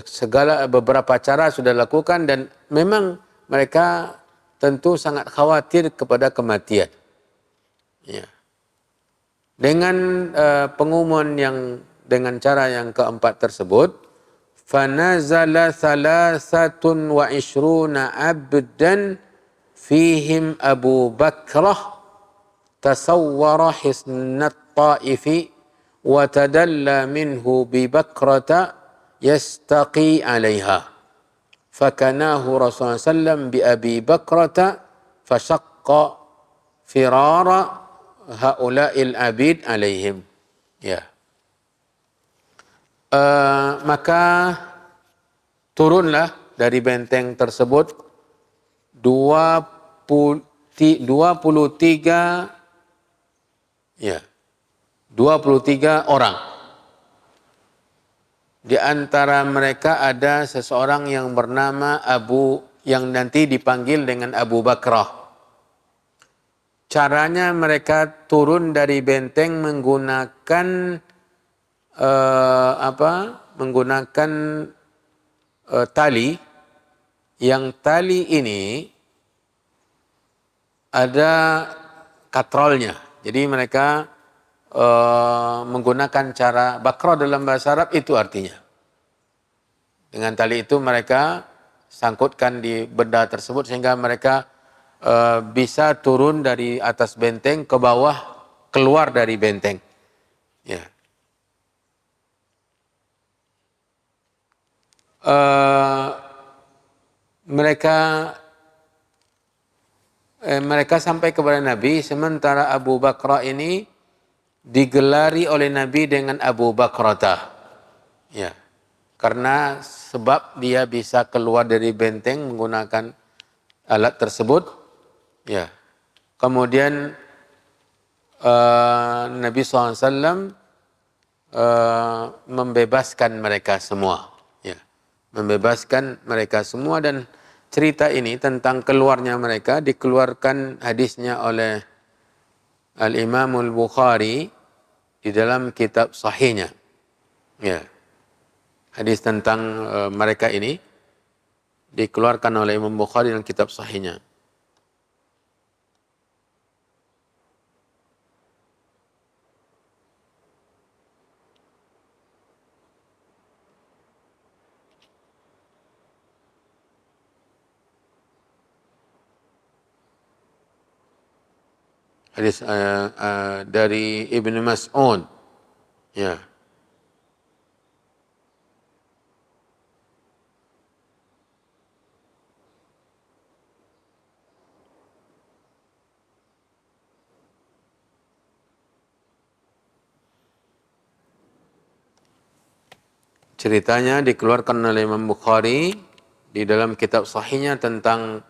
segala beberapa cara sudah dilakukan dan memang mereka tentu sangat khawatir kepada kematian. Ya. Dengan pengumuman yang dengan cara yang keempat tersebut, fanazala 23 abdan fihim Abu Bakrah tasawwara hisnat ta'ifi wa tadalla minhu bi bakrata yastaqi 'alaiha fakanahu Rasulullah sallam bi Abi Bakrata fashaqqa firara haula'il abid alaihim. Ya. Maka turunlah dari benteng tersebut 23 orang. Di antara mereka ada seseorang yang bernama yang nanti dipanggil dengan Abu Bakrah. Caranya mereka turun dari benteng menggunakan tali. Yang tali ini ada katrolnya. Jadi mereka menggunakan cara bakrah dalam bahasa Arab itu artinya. Dengan tali itu mereka sangkutkan di benda tersebut sehingga mereka bisa turun dari atas benteng ke bawah, keluar dari benteng. Ya. Mereka mereka sampai kepada Nabi, sementara Abu Bakrah ini digelari oleh Nabi dengan Abu Bakrata. Ya. Karena sebab dia bisa keluar dari benteng menggunakan alat tersebut. Ya. Kemudian Nabi SAW membebaskan mereka semua. Ya. Membebaskan mereka semua, dan cerita ini tentang keluarnya mereka dikeluarkan hadisnya oleh Al-Imam Al-Bukhari di dalam kitab sahihnya. Ya. Hadis tentang mereka ini dikeluarkan oleh Imam Bukhari dalam kitab sahihnya. Hadis dari Ibnu Mas'ud. Ya. Ceritanya dikeluarkan oleh Imam Bukhari di dalam kitab sahihnya tentang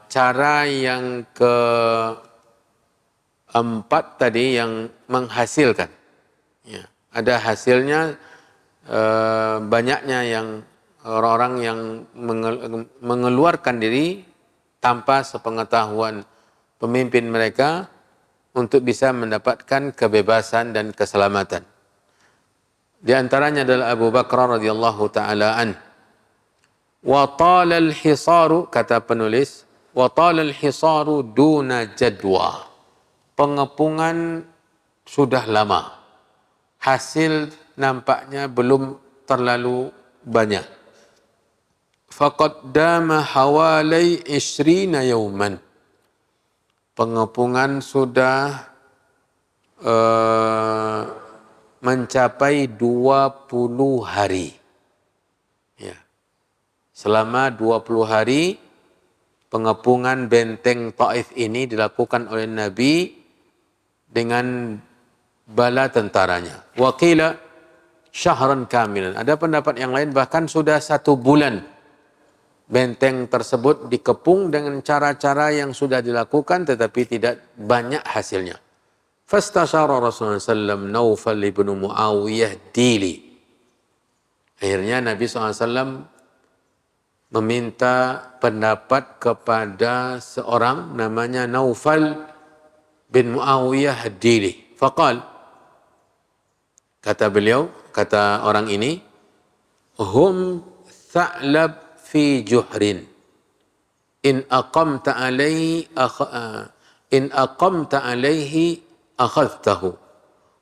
cara yang keempat tadi yang menghasilkan. Ya. Ada hasilnya, banyaknya yang orang-orang yang mengeluarkan diri tanpa sepengetahuan pemimpin mereka untuk bisa mendapatkan kebebasan dan keselamatan. Di antaranya adalah Abu Bakar radhiyallahu taala an. Wa talal hisaru, kata penulis, wa talal hisaru duna jadwa. Pengepungan sudah lama. Hasil nampaknya belum terlalu banyak. Faqad dama hawalai 20 yauman. Pengepungan sudah mencapai 20 hari. Ya. Selama 20 hari pengepungan benteng Taif ini dilakukan oleh Nabi dengan bala tentaranya. Waqila syahran kamilan. Ada pendapat yang lain bahkan sudah 1 bulan benteng tersebut dikepung dengan cara-cara yang sudah dilakukan tetapi tidak banyak hasilnya. Fastasyara Rasulullah SAW Naufal ibn Muawiyah Dili. Akhirnya Nabi SAW meminta pendapat kepada seorang namanya Naufal bin Muawiyah Dili. Faqal, kata beliau, kata orang ini, hum tha'lab fi juhrin. In aqamta alaihi akhadtahu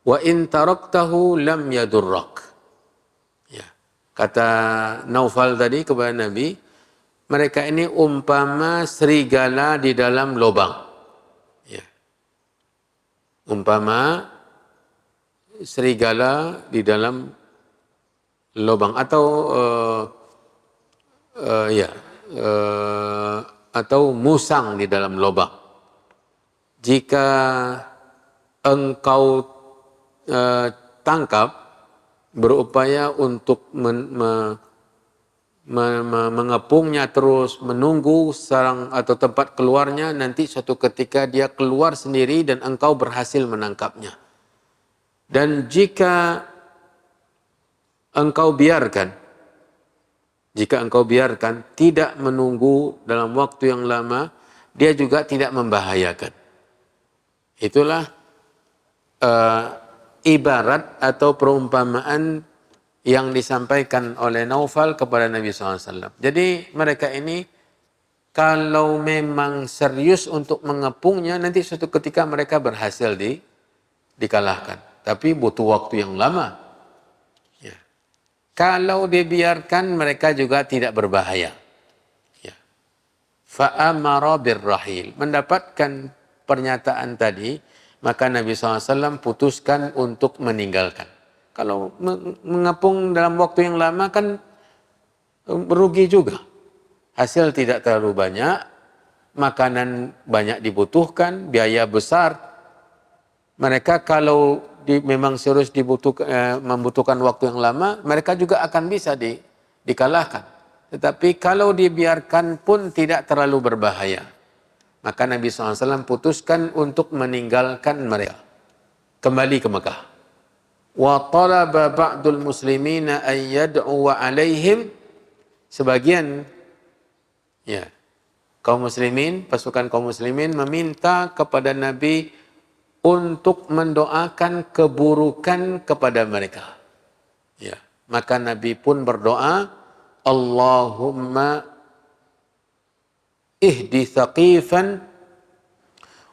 wa in taraktahu lam yadurrak. Ya. Kata Naufal tadi kepada Nabi, mereka ini umpama serigala di dalam lubang. Ya. Umpama serigala di dalam lubang atau atau musang di dalam lubang. Jika engkau tangkap, berupaya untuk mengepungnya terus, menunggu sarang atau tempat keluarnya, nanti suatu ketika dia keluar sendiri dan engkau berhasil menangkapnya. Dan jika engkau biarkan tidak menunggu dalam waktu yang lama, dia juga tidak membahayakan. Itulah ibarat atau perumpamaan yang disampaikan oleh Naufal kepada Nabi SAW. Jadi mereka ini kalau memang serius untuk mengepungnya, nanti suatu ketika mereka berhasil dikalahkan. Tapi butuh waktu yang lama. Ya. Kalau dibiarkan, mereka juga tidak berbahaya. Ya. Fa'amara birrahil. Mendapatkan pernyataan tadi, maka Nabi SAW putuskan untuk meninggalkan. Kalau mengepung dalam waktu yang lama kan merugi juga. Hasil tidak terlalu banyak makanan banyak dibutuhkan, biaya besar. Mereka kalau memang serius membutuhkan waktu yang lama, mereka juga akan bisa dikalahkan. Tetapi kalau dibiarkan pun tidak terlalu berbahaya. Maka Nabi SAW putuskan untuk meninggalkan mereka. Kembali ke Mekah. Wa talaba ba'dul muslimina an yad'u alaihim. Sebagian kaum muslimin, pasukan kaum muslimin meminta kepada Nabi untuk mendoakan keburukan kepada mereka. Ya, maka Nabi pun berdoa, Allahumma ihdi thaqifan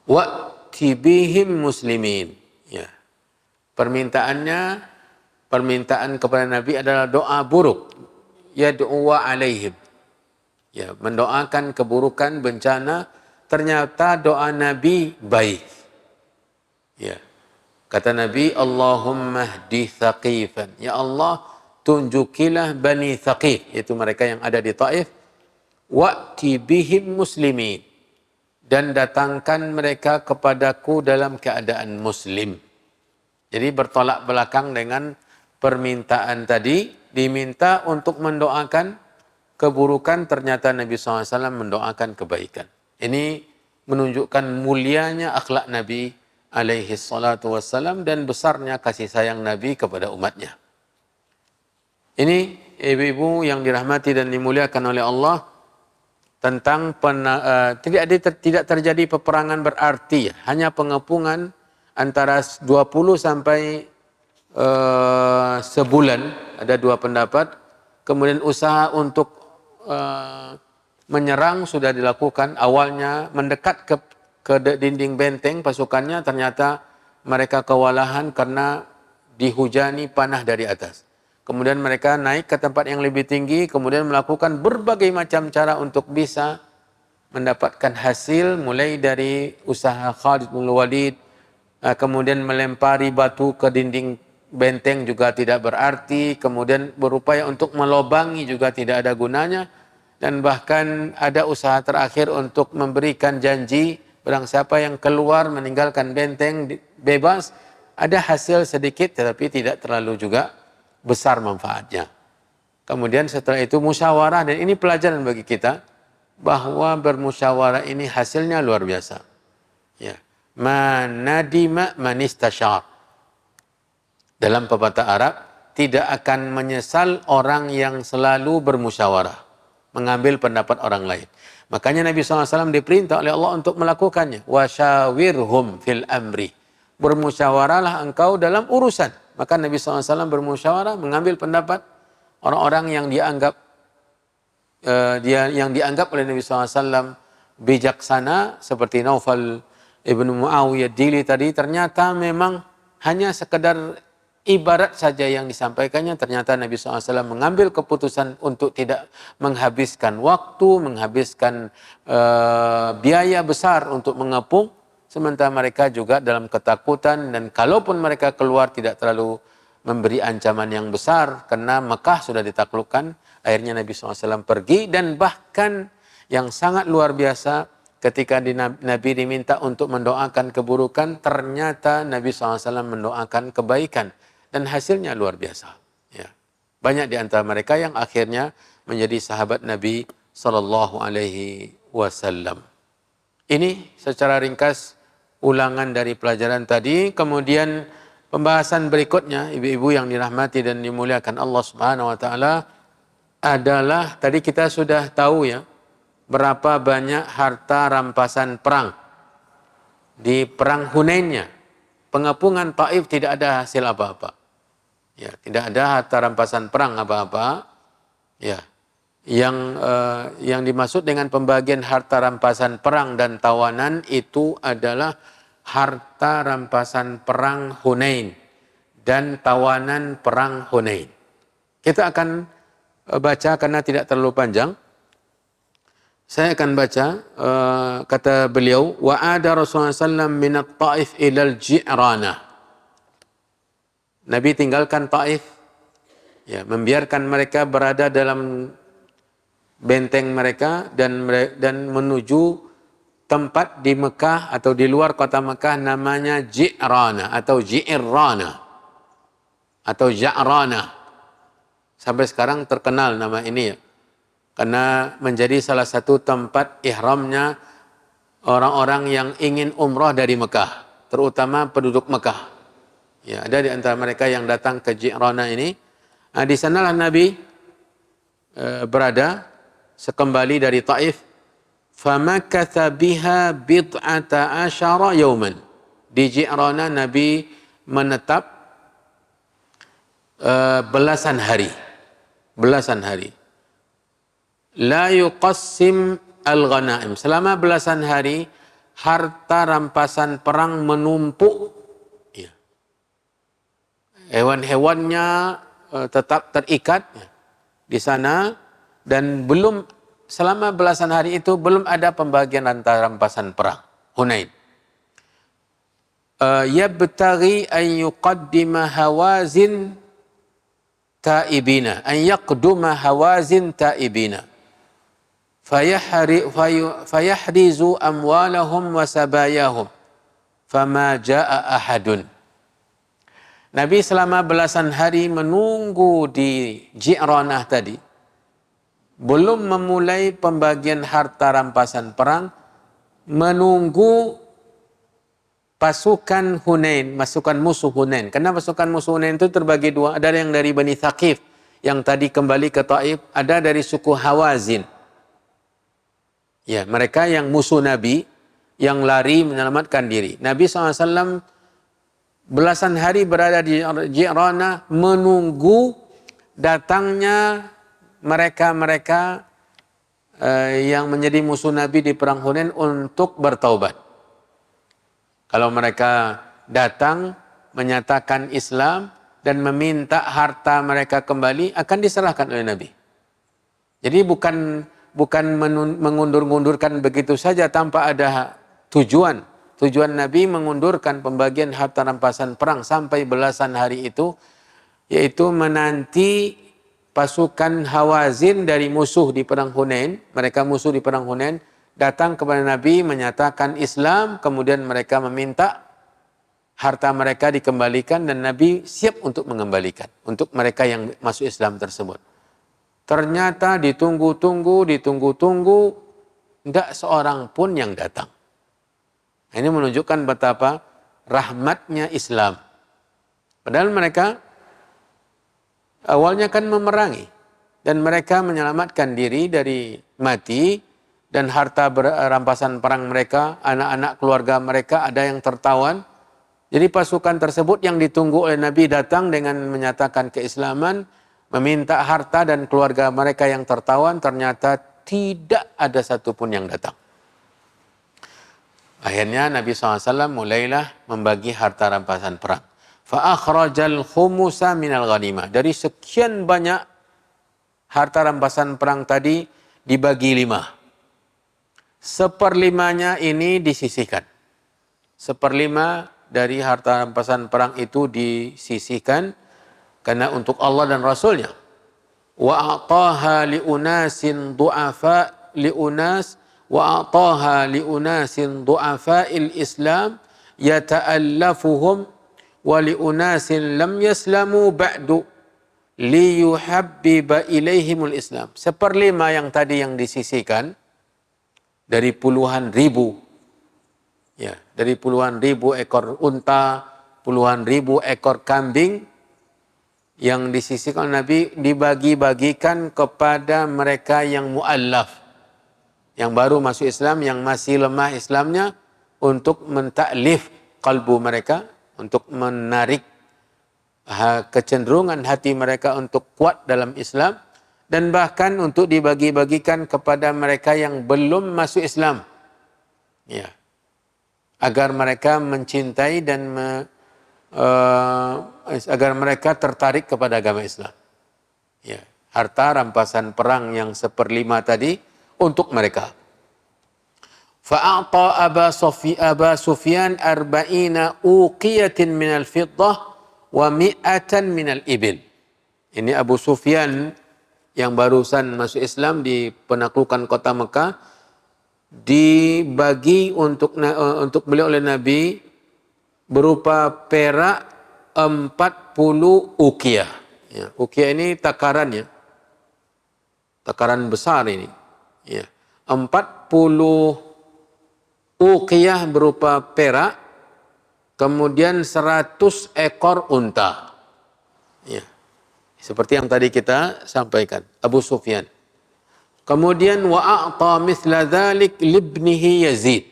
wa'ti bihim muslimin. Ya. Permintaan kepada Nabi adalah doa buruk. Yad'u alaihim. Ya, mendoakan keburukan, bencana, ternyata doa Nabi baik. Ya. Kata Nabi, Allahumma hdi thaqifan. Ya Allah, tunjukilah Bani Thaqif, yaitu mereka yang ada di Taif, wa'ti bihim muslimin, dan datangkan mereka kepadaku dalam keadaan muslim. Jadi bertolak belakang dengan permintaan tadi, diminta untuk mendoakan keburukan, ternyata Nabi SAW mendoakan kebaikan. Ini menunjukkan mulianya akhlak Nabi alaihi salatu wassalam dan besarnya kasih sayang Nabi kepada umatnya. Ini ibu-ibu yang dirahmati dan dimuliakan oleh Allah, tentang tidak terjadi peperangan berarti, hanya pengepungan antara 20 sampai sebulan, ada dua pendapat. Kemudian usaha untuk menyerang sudah dilakukan, awalnya mendekat ke dinding benteng pasukannya, ternyata mereka kewalahan karena dihujani panah dari atas. Kemudian mereka naik ke tempat yang lebih tinggi, kemudian melakukan berbagai macam cara untuk bisa mendapatkan hasil, mulai dari usaha Khalid bin Walid, kemudian melempari batu ke dinding benteng juga tidak berarti, kemudian berupaya untuk melobangi juga tidak ada gunanya, dan bahkan ada usaha terakhir untuk memberikan janji, barang siapa yang keluar meninggalkan benteng bebas, ada hasil sedikit tetapi tidak terlalu juga besar manfaatnya. Kemudian setelah itu musyawarah, dan ini pelajaran bagi kita bahwa bermusyawarah ini hasilnya luar biasa. Ya, manadima manistashar. Dalam pepatah Arab, tidak akan menyesal orang yang selalu bermusyawarah, mengambil pendapat orang lain. Makanya Nabi SAW diperintah oleh Allah untuk melakukannya. Wasyawirhum fil amri. Bermusyawarahlah engkau dalam urusan. Maka Nabi SAW bermusyawarah, mengambil pendapat orang-orang yang dianggap oleh Nabi SAW bijaksana, seperti Naufal ibn Muawiyah Dili tadi. Ternyata memang hanya sekedar ibarat saja yang disampaikannya. Ternyata Nabi SAW mengambil keputusan untuk tidak menghabiskan waktu, menghabiskan biaya besar untuk mengepung. Sementara mereka juga dalam ketakutan, dan kalaupun mereka keluar tidak terlalu memberi ancaman yang besar karena Mekah sudah ditaklukkan. Akhirnya Nabi SAW pergi, dan bahkan yang sangat luar biasa ketika Nabi diminta untuk mendoakan keburukan, ternyata Nabi SAW mendoakan kebaikan dan hasilnya luar biasa. Ya. Banyak di antara mereka yang akhirnya menjadi sahabat Nabi SAW. Ini secara ringkas ulangan dari pelajaran tadi. Kemudian pembahasan berikutnya, ibu-ibu yang dirahmati dan dimuliakan Allah Subhanahu wa taala, adalah tadi kita sudah tahu ya, berapa banyak harta rampasan perang di perang Hunainnya. Pengepungan Taif tidak ada hasil apa-apa. Ya, tidak ada harta rampasan perang apa-apa. Ya. Yang dimaksud dengan pembagian harta rampasan perang dan tawanan itu adalah harta rampasan perang Hunain dan tawanan perang Hunain. Kita akan baca karena tidak terlalu panjang. Saya akan baca kata beliau, wa'ada Rasulullah SAW min at-Taif ilal Ji'ranah. Nabi tinggalkan Taif, ya, membiarkan mereka berada dalam benteng mereka dan menuju tempat di Mekah atau di luar kota Mekah namanya Ji'rana atau Ji'irrana atau Ja'rana. Sampai sekarang terkenal nama ini ya. Karena menjadi salah satu tempat ihramnya orang-orang yang ingin umrah dari Mekah, terutama penduduk Mekah. Ya, ada di antara mereka yang datang ke Ji'rana ini. Nah, di sanalah Nabi berada sekembali dari Taif. Famakatha biha bid'ata asyara yawman. Di Ji'rana Nabi menetap belasan hari. La yuqassim al-ghanaim. Selama belasan hari harta rampasan perang menumpuk. Ya. Hewan-hewannya tetap terikat di sana dan selama belasan hari itu belum ada pembagian antara rampasan perang Hunain. Yabtaghi an yuqaddima hawazin ta'ibina, an yaqduma hawazin ta'ibina fayahrizu amwalahum wa sabayahum fama jaa ahadun. Nabi selama belasan hari menunggu di Ji'ranah tadi, belum memulai pembagian harta rampasan perang, menunggu pasukan Hunain, pasukan musuh Hunain. Karena pasukan musuh Hunain itu terbagi dua. Ada yang dari Bani Thaqif, yang tadi kembali ke Taif. Ada dari suku Hawazin. Ya, mereka yang musuh Nabi, yang lari menyelamatkan diri. Nabi SAW belasan hari berada di Ji'rana menunggu datangnya mereka-mereka yang menjadi musuh Nabi di perang Hunain untuk bertaubat. Kalau mereka datang menyatakan Islam dan meminta harta mereka kembali, akan diserahkan oleh Nabi. Jadi bukan mengundur-undurkan begitu saja tanpa ada tujuan. Tujuan Nabi mengundurkan pembagian harta rampasan perang sampai belasan hari itu, yaitu menanti pasukan Hawazin dari musuh di perang Hunain, mereka musuh di perang Hunain, datang kepada Nabi menyatakan Islam, kemudian mereka meminta harta mereka dikembalikan dan Nabi siap untuk mengembalikan untuk mereka yang masuk Islam tersebut. Ternyata ditunggu-tunggu, tidak seorang pun yang datang. Ini menunjukkan betapa rahmatnya Islam. Padahal mereka awalnya kan memerangi dan mereka menyelamatkan diri dari mati dan harta rampasan perang mereka, anak-anak keluarga mereka ada yang tertawan. Jadi pasukan tersebut yang ditunggu oleh Nabi datang dengan menyatakan keislaman, meminta harta dan keluarga mereka yang tertawan, ternyata tidak ada satupun yang datang. Akhirnya Nabi SAW mulailah membagi harta rampasan perang. Fa'akhrajal khumusa minal ghanimah. Dari sekian banyak harta rampasan perang tadi dibagi 5. 1/5 ini disisihkan. 1/5 dari harta rampasan perang itu disisihkan karena untuk Allah dan Rasulnya. Wa a'taha liunasin du'afa'il Islam yata'allafuhum wa liunasin lam yaslamu ba'du liyuhabbiba ilaihimul Islam. 1/5 yang tadi yang disisihkan dari puluhan ribu ekor unta, puluhan ribu ekor kambing yang disisihkan Nabi dibagi-bagikan kepada mereka yang mu'allaf, yang baru masuk Islam, yang masih lemah Islamnya, untuk mentaklif kalbu mereka, untuk menarik kecenderungan hati mereka untuk kuat dalam Islam, dan bahkan untuk dibagi-bagikan kepada mereka yang belum masuk Islam. Ya. Agar mereka mencintai dan agar mereka tertarik kepada agama Islam. Ya. Harta rampasan perang yang 1/5 tadi untuk mereka. Fa'ata Aba Sufyan 40 uqiyatin minal fiddah wa 100 minal ibil. Ini Abu Sufyan yang barusan masuk Islam di penaklukan kota Mekah dibagi untuk beliau oleh Nabi berupa perak 40 uqiyah. Ya, uqiyah ini takaran ya. Takaran besar ini. Ya. 40 uqiyah berupa perak, kemudian 100 ekor unta. Ya. Seperti yang tadi kita sampaikan, Abu Sufyan. Kemudian wa a'ta mithla dzalik libnihi Yazid.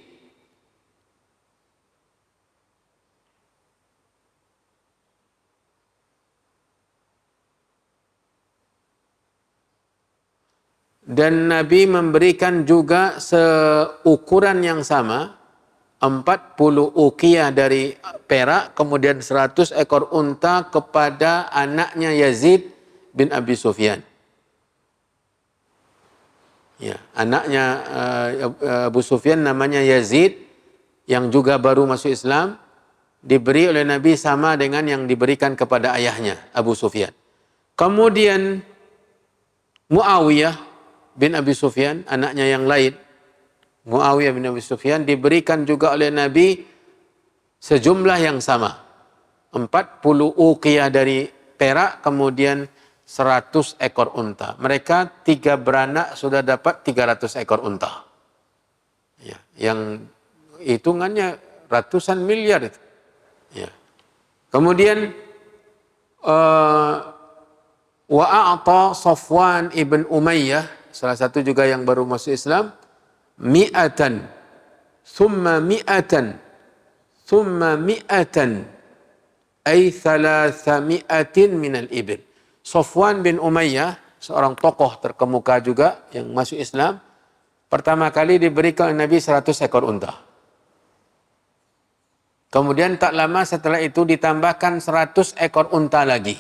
Dan Nabi memberikan juga seukuran yang sama, 40 uqiyah dari perak, kemudian 100 ekor unta kepada anaknya Yazid bin Abi Sufyan. Ya, anaknya Abu Sufyan namanya Yazid, yang juga baru masuk Islam, diberi oleh Nabi sama dengan yang diberikan kepada ayahnya, Abu Sufyan. Kemudian Muawiyah bin Abi Sufyan, anaknya yang lain, Muawiyah bin Abi Sufyan, diberikan juga oleh Nabi sejumlah yang sama. 40 uqiyah dari perak, kemudian 100 ekor unta. Mereka 3 beranak sudah dapat 300 ekor unta. Ya, yang hitungannya ratusan miliar itu. Ya. Kemudian wa a'ta Safwan ibn Umayyah, salah satu juga yang baru masuk Islam, mi'atan, thumma mi'atan, thumma mi'atan, ay 300 minal ibil. Safwan bin Umayyah, seorang tokoh terkemuka juga yang masuk Islam, pertama kali diberikan oleh Nabi 100 ekor unta. Kemudian tak lama setelah itu ditambahkan 100 ekor unta lagi.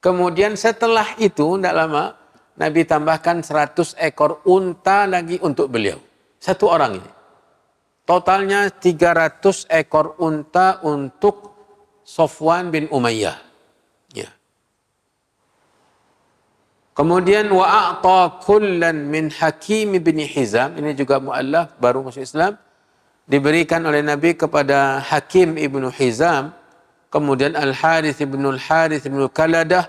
Kemudian setelah itu, tidak lama, Nabi tambahkan 100 ekor unta lagi untuk beliau. Satu orang ini. Totalnya 300 ekor unta untuk Safwan bin Umayyah. Ya. Kemudian wa a'ta kullan min Hakim bin Hizam, ini juga mu'allaf, baru masuk Islam, diberikan oleh Nabi kepada Hakim ibnu Hizam, kemudian Al-Harith ibnu Kaladah,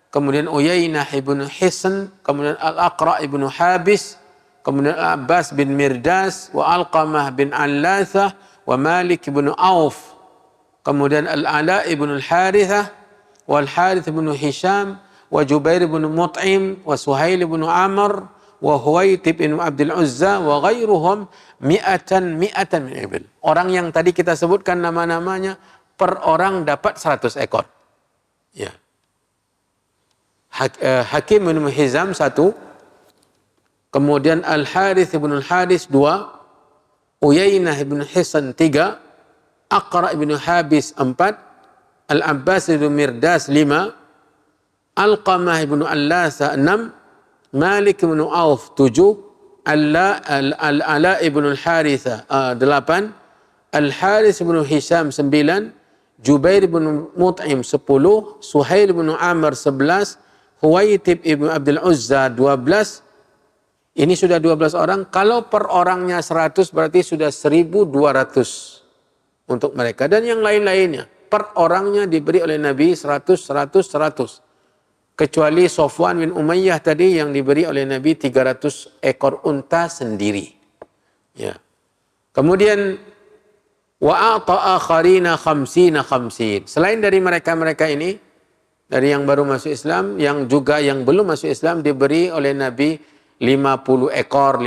kemudian Uyainah ibnu Hisn, kemudian Al-Aqra ibnu Habis, kemudian Al-Abbas bin Mirdas, wa Alqamah bin Allatha, wa Malik ibnu Auf, kemudian Al-Ala ibnu Al-Harithah, wa Al-Harith ibnu Hisham, wa Jubair ibnu Mut'im, wa Suhail ibnu Amr, wa Huwaitib ibnu Abdul Uzza, wa ghairuhum mi'atan min ibil. Orang yang tadi kita sebutkan nama-namanya, per orang dapat 100 ekor. Ya. Hakim bin Hizam 1, kemudian Al-Harith bin Al-Haris 2, Uyainah bin Hisn 3, Aqra bin Habis 4, Al-Abbas bin Mirdas 5, Alqamah bin Allasa 6, Malik bin Auf 7, Al-Ala bin Al-Haritha 8, Al-Harith bin Hisham 9, Jubair bin Mut'im 10, Suhail bin Amr 11, Huwaitib ibn Abdul Uzza 12. Ini sudah 12 orang. Kalau per orangnya 100 berarti sudah 1.200 untuk mereka. Dan yang lain-lainnya. Per orangnya diberi oleh Nabi 100, 100, 100. Kecuali Safwan bin Umayyah tadi yang diberi oleh Nabi 300 ekor unta sendiri. Ya. Kemudian wa a'ta akharina 50. Selain dari mereka-mereka ini, dari yang baru masuk Islam, yang juga yang belum masuk Islam diberi oleh Nabi 50 ekor.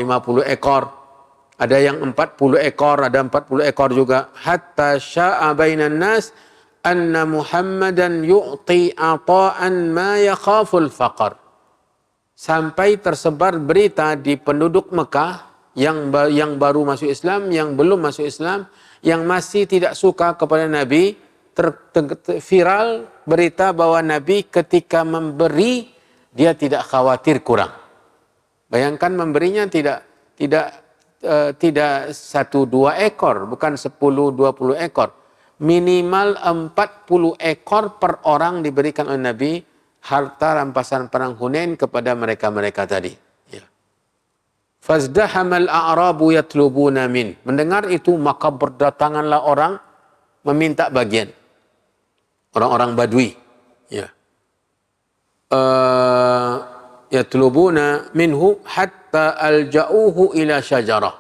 Ada yang 40 ekor, ada 40 ekor juga. Hatta sya'a bainan nas anna Muhammadan yu'ti ata'an ma yakhaful faqar. Sampai tersebar berita di penduduk Mekah yang baru masuk Islam, yang belum masuk Islam, yang masih tidak suka kepada Nabi, viral berita bahwa Nabi ketika memberi dia tidak khawatir kurang. Bayangkan memberinya tidak 1-2 ekor, bukan 10-20 ekor. Minimal 40 ekor per orang diberikan oleh Nabi harta rampasan perang Hunain kepada mereka-mereka tadi. Ya. Fazdahamal a'rabu yatlubuna min. Mendengar itu maka berdatanganlah orang meminta bagian. Orang-orang Badui. Ya. Yatlubuna minhu hatta alja'uhu ila syajarah.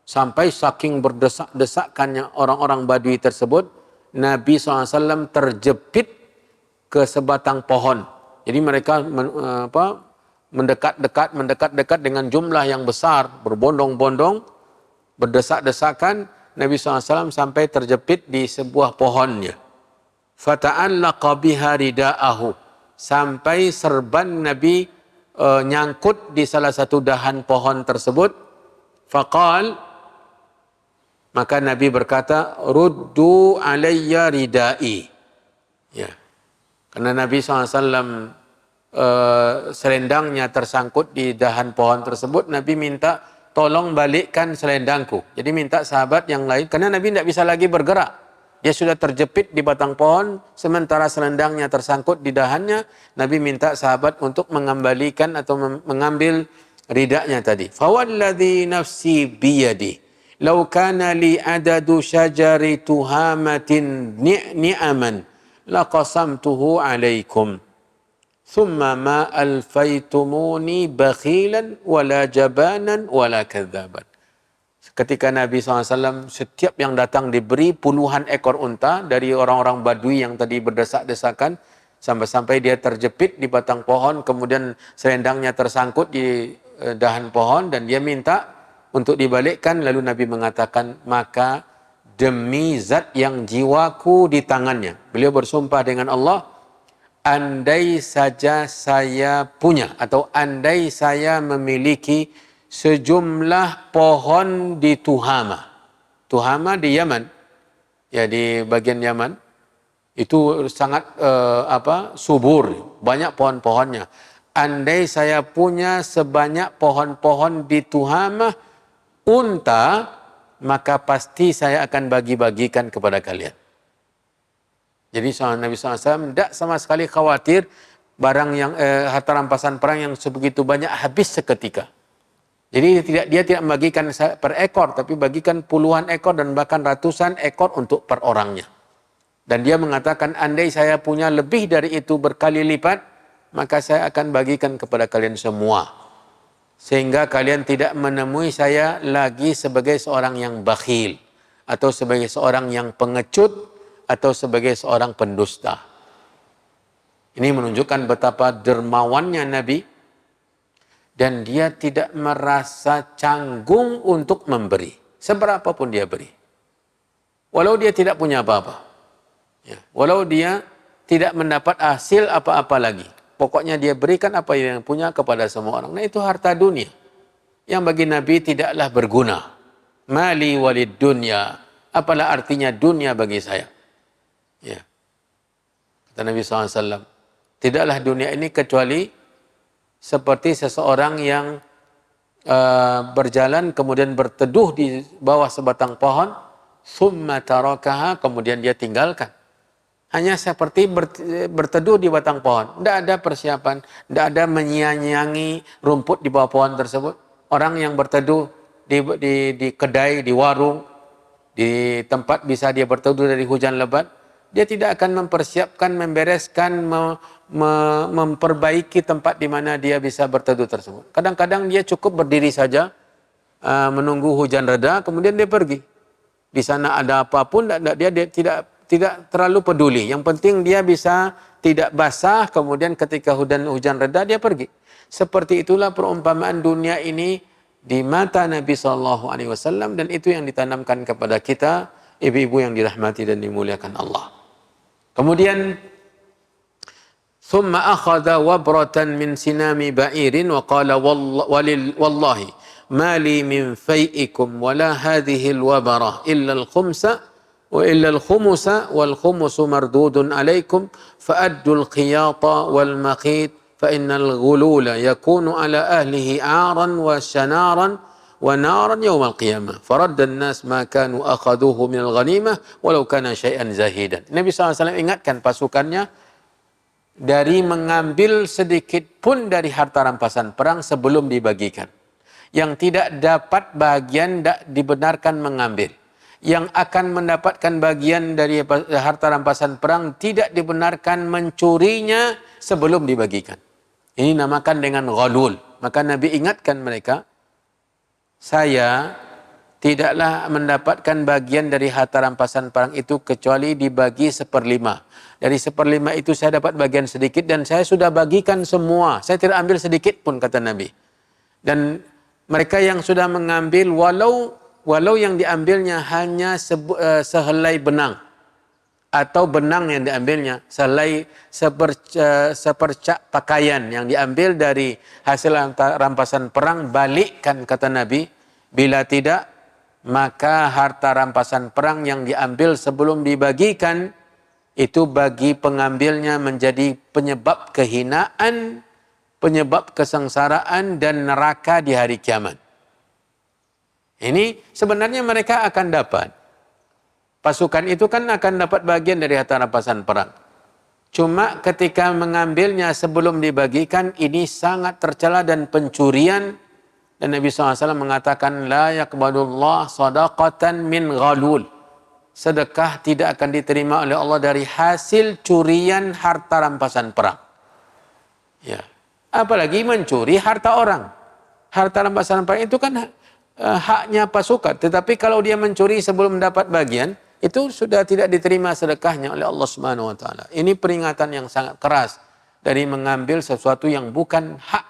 Sampai saking berdesak-desakannya orang-orang Badui tersebut, Nabi SAW terjepit ke sebatang pohon. Jadi mereka mendekat-dekat dengan jumlah yang besar, berbondong-bondong, berdesak-desakan. Nabi SAW sampai terjepit di sebuah pohonnya. Fata'allaqa biha rida'ahu. Sampai serban Nabi nyangkut di salah satu dahan pohon tersebut. Faqal, maka Nabi berkata, ruddu alayya ridai. Ya. Karena Nabi SAW selendangnya tersangkut di dahan pohon tersebut, Nabi minta tolong balikkan selendangku. Jadi minta sahabat yang lain, karena Nabi tidak bisa lagi bergerak. Dia sudah terjepit di batang pohon, sementara selendangnya tersangkut di dahannya. Nabi minta sahabat untuk mengembalikan atau mengambil ridaknya tadi. Fawalladhi nafsi biyadi, law kana li adadu syajari tuhamatin ni'aman, laqasamtuhu alaikum. Thumma ma alfaitumuni bakhilan wala jabanan wala kadzaban. Ketika Nabi SAW setiap yang datang diberi puluhan ekor unta dari orang-orang Badui yang tadi berdesak-desakan, sampai-sampai dia terjepit di batang pohon, kemudian selendangnya tersangkut di dahan pohon dan dia minta untuk dibalikkan, lalu Nabi mengatakan, maka demi zat yang jiwaku di tangannya, beliau bersumpah dengan Allah, andai saja saya punya atau andai saya memiliki sejumlah pohon di Tuhama. Tuhama di Yaman, ya di bagian Yaman, itu sangat subur, banyak pohon-pohonnya. Andai saya punya sebanyak pohon-pohon di Tuhama unta, maka pasti saya akan bagi-bagikan kepada kalian. Jadi Nabi SAW tidak sama sekali khawatir barang yang harta rampasan perang yang sebegitu banyak habis seketika. Jadi dia tidak membagikan per ekor, tapi bagikan puluhan ekor dan bahkan ratusan ekor untuk per orangnya. Dan dia mengatakan, andai saya punya lebih dari itu berkali lipat, maka saya akan bagikan kepada kalian semua. Sehingga kalian tidak menemui saya lagi sebagai seorang yang bakhil, atau sebagai seorang yang pengecut, atau sebagai seorang pendusta. Ini menunjukkan betapa dermawannya Nabi, dan dia tidak merasa canggung untuk memberi, seberapapun dia beri. Walau dia tidak punya apa-apa. Ya, walau dia tidak mendapat hasil apa-apa lagi. Pokoknya dia berikan apa yang punya kepada semua orang. Nah itu harta dunia, yang bagi Nabi tidaklah berguna. Mali walid dunya, apalah artinya dunia bagi saya. Ya. Kata Nabi SAW, tidaklah dunia ini kecuali seperti seseorang yang berjalan kemudian berteduh di bawah sebatang pohon, summa tarakaha, kemudian dia tinggalkan. Hanya seperti berteduh di batang pohon, tidak ada persiapan, tidak ada menyia-nyiangi rumput di bawah pohon tersebut. Orang yang berteduh di kedai, di warung, di tempat bisa dia berteduh dari hujan lebat, dia tidak akan mempersiapkan, membereskan, memperbaiki tempat di mana dia bisa berteduh tersebut. Kadang-kadang dia cukup berdiri saja, menunggu hujan reda, kemudian dia pergi. Di sana ada apapun, dia tidak terlalu peduli. Yang penting dia bisa tidak basah, kemudian ketika hujan reda dia pergi. Seperti itulah perumpamaan dunia ini di mata Nabi SAW, dan itu yang ditanamkan kepada kita, ibu-ibu yang dirahmati dan dimuliakan Allah. Kemudian thumma akhadha wabratan min sinami ba'irin wa qala wallahi ma li min fai'ikum wa la hadhihi alwabarah illa al-khumsa wa illa al-khumusa wal khumusu mardudun alaikum fa addu al-qiyata wal maqit fa innal ghulula yakunu ala ahlihi 'aran wa shanaran wa naran yawm al-qiyamah faradda an-nas ma kanu akhadhuhu min al-ghanimah walau kana syai'an zahidan. Nabi SAW ingatkan pasukannya dari mengambil sedikit pun dari harta rampasan perang sebelum dibagikan. yang tidak dapat bagian tidak dibenarkan mengambil. Yang akan mendapatkan bagian dari harta rampasan perang tidak dibenarkan mencurinya sebelum dibagikan. Ini namakan dengan ghalul. Maka Nabi ingatkan mereka, saya tidaklah mendapatkan bagian dari harta rampasan perang itu kecuali dibagi 1/5. Dari 1/5 itu saya dapat bagian sedikit dan saya sudah bagikan semua. Saya tidak ambil sedikit pun, kata Nabi. Dan mereka yang sudah mengambil walau yang diambilnya hanya sehelai benang atau benang yang diambilnya sehelai sepercak pakaian yang diambil dari hasil rampasan perang, balikkan, kata Nabi. Bila tidak, maka harta rampasan perang yang diambil sebelum dibagikan itu bagi pengambilnya menjadi penyebab kehinaan, penyebab kesengsaraan dan neraka di hari kiamat. Ini sebenarnya mereka akan dapat. Pasukan itu kan akan dapat bagian dari harta rampasan perang. Cuma ketika mengambilnya sebelum dibagikan, ini sangat tercela dan pencurian. Dan Nabi SAW mengatakan, la yaqbalullah sadaqatan min ghalul. Sedekah tidak akan diterima oleh Allah dari hasil curian harta rampasan perang. Ya. Apalagi mencuri harta orang. Harta rampasan perang itu kan haknya pasukan. Tetapi kalau dia mencuri sebelum mendapat bagian, itu sudah tidak diterima sedekahnya oleh Allah Subhanahu wa taala. Ini peringatan yang sangat keras dari mengambil sesuatu yang bukan hak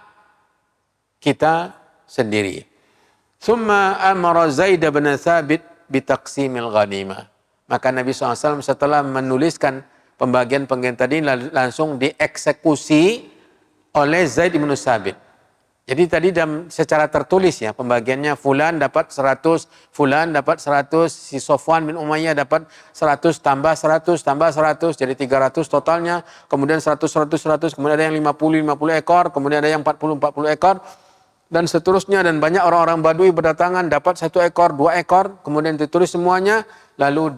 kita sendiri. Summa amara Zaid bin Thabit bitaqsimil ghanimah. Maka Nabi SAW setelah menuliskan pembagian tadi langsung dieksekusi oleh Zaid bin Thabit. Jadi tadi secara tertulis ya, pembagiannya fulan dapat 100, fulan dapat 100, si Sofwan bin Umayyah dapat 100 tambah 100 tambah 100, jadi 300 totalnya, kemudian 100, 100, 100, kemudian ada yang 50 ekor, kemudian ada yang 40 ekor, dan seterusnya. Dan banyak orang-orang Badui berdatangan dapat 1 ekor, 2 ekor, kemudian ditulis semuanya, lalu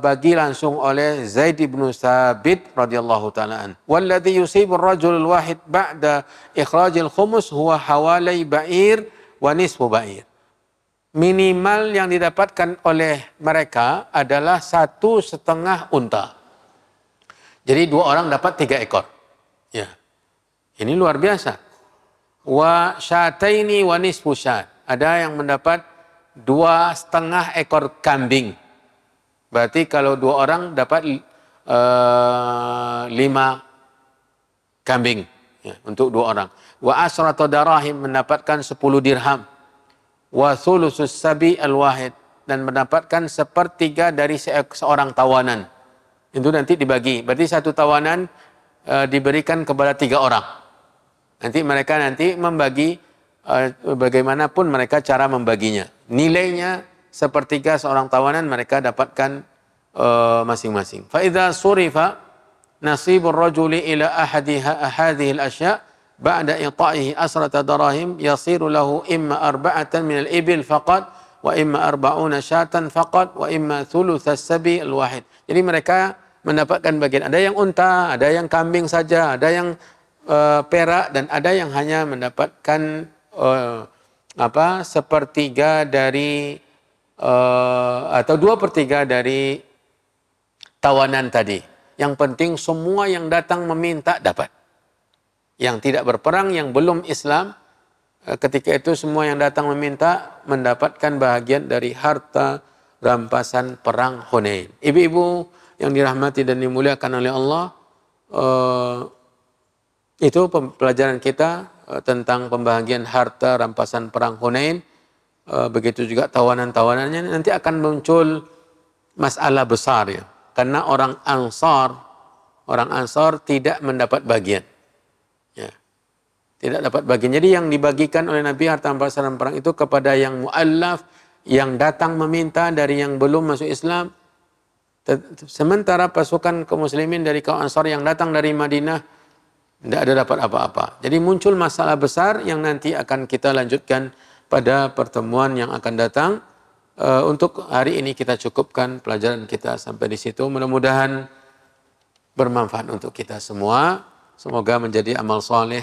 bagi langsung oleh Zaid bin Thabit radhiyallahu taala an. Walladhi yusibu ar-rajul al-wahid ba'da ikhrajil khumus huwa hawalai ba'ir wa nisfu ba'ir. Minimal yang didapatkan oleh mereka adalah 1,5 unta. Jadi 2 orang dapat 3 ekor. Ya. Ini luar biasa. Wa syataini wa nisfu syat. Ada yang mendapat 2,5 ekor kambing. Berarti kalau 2 orang dapat 5 kambing ya, untuk 2 orang. Wa asrata darahim, mendapatkan 10 dirham. Wa thulusus sabi al-wahid, dan mendapatkan 1/3 dari seorang tawanan. Itu nanti dibagi. Berarti 1 tawanan diberikan kepada 3 orang. Nanti mereka membagi bagaimanapun mereka cara membaginya. Nilainya 1/3 seorang tawanan mereka dapatkan masing-masing. Fa idza surifa nasibur rajuli ila hadhihi al-ashya' ba'da ita'ihi asrata darahim yasiru lahu imma 4 min al-ibil faqat wa imma 40 syatan faqat wa imma thuluth as-sabi al-wahid. Jadi mereka mendapatkan bagian, ada yang unta, ada yang kambing saja, ada yang perak, dan ada yang hanya mendapatkan 1/3 dari atau 2/3 dari tawanan tadi. Yang penting semua yang datang meminta dapat. Yang tidak berperang, yang belum Islam, ketika itu semua yang datang meminta mendapatkan bahagian dari harta rampasan perang Hunain. Ibu-ibu yang dirahmati dan dimuliakan oleh Allah, itu pelajaran kita tentang pembagian harta rampasan perang Hunain. Begitu juga tawanan-tawanannya, nanti akan muncul masalah besar ya. Karena orang Ansar tidak mendapat bagian. Ya. Tidak dapat bagian. Jadi yang dibagikan oleh Nabi harta rampasan perang itu kepada yang mu'allaf, yang datang meminta dari yang belum masuk Islam. Sementara pasukan kaum muslimin dari kaum Ansar yang datang dari Madinah tidak ada dapat apa-apa. Jadi muncul masalah besar yang nanti akan kita lanjutkan pada pertemuan yang akan datang. Untuk hari ini kita cukupkan pelajaran kita sampai di situ. Mudah-mudahan bermanfaat untuk kita semua. Semoga menjadi amal soleh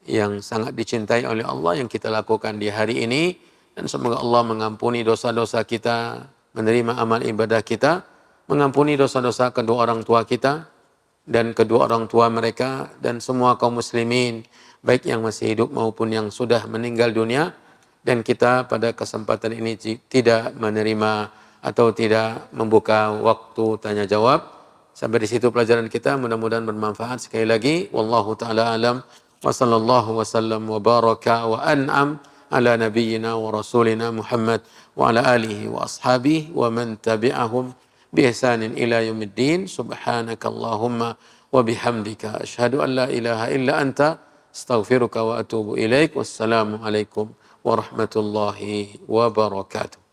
yang sangat dicintai oleh Allah yang kita lakukan di hari ini, dan semoga Allah mengampuni dosa-dosa kita, menerima amal ibadah kita, mengampuni dosa-dosa kedua orang tua kita dan kedua orang tua mereka dan semua kaum muslimin baik yang masih hidup maupun yang sudah meninggal dunia. Dan kita pada kesempatan ini tidak menerima atau tidak membuka waktu tanya jawab. Sampai di situ pelajaran kita, mudah-mudahan bermanfaat. Sekali lagi, wallahu taala alam wa sallallahu wasallam wa baraka wa an'am ala nabiyyina wa rasulina Muhammad wa ala alihi wa ashabihi wa man tabi'ahum bi ihsanin ila yaumiddin. Subhanakallahumma wa bihamdika asyhadu an la ilaha illa anta astaghfiruka wa atubu ilaik. Wassalamu alaikum warahmatullahi wabarakatuh.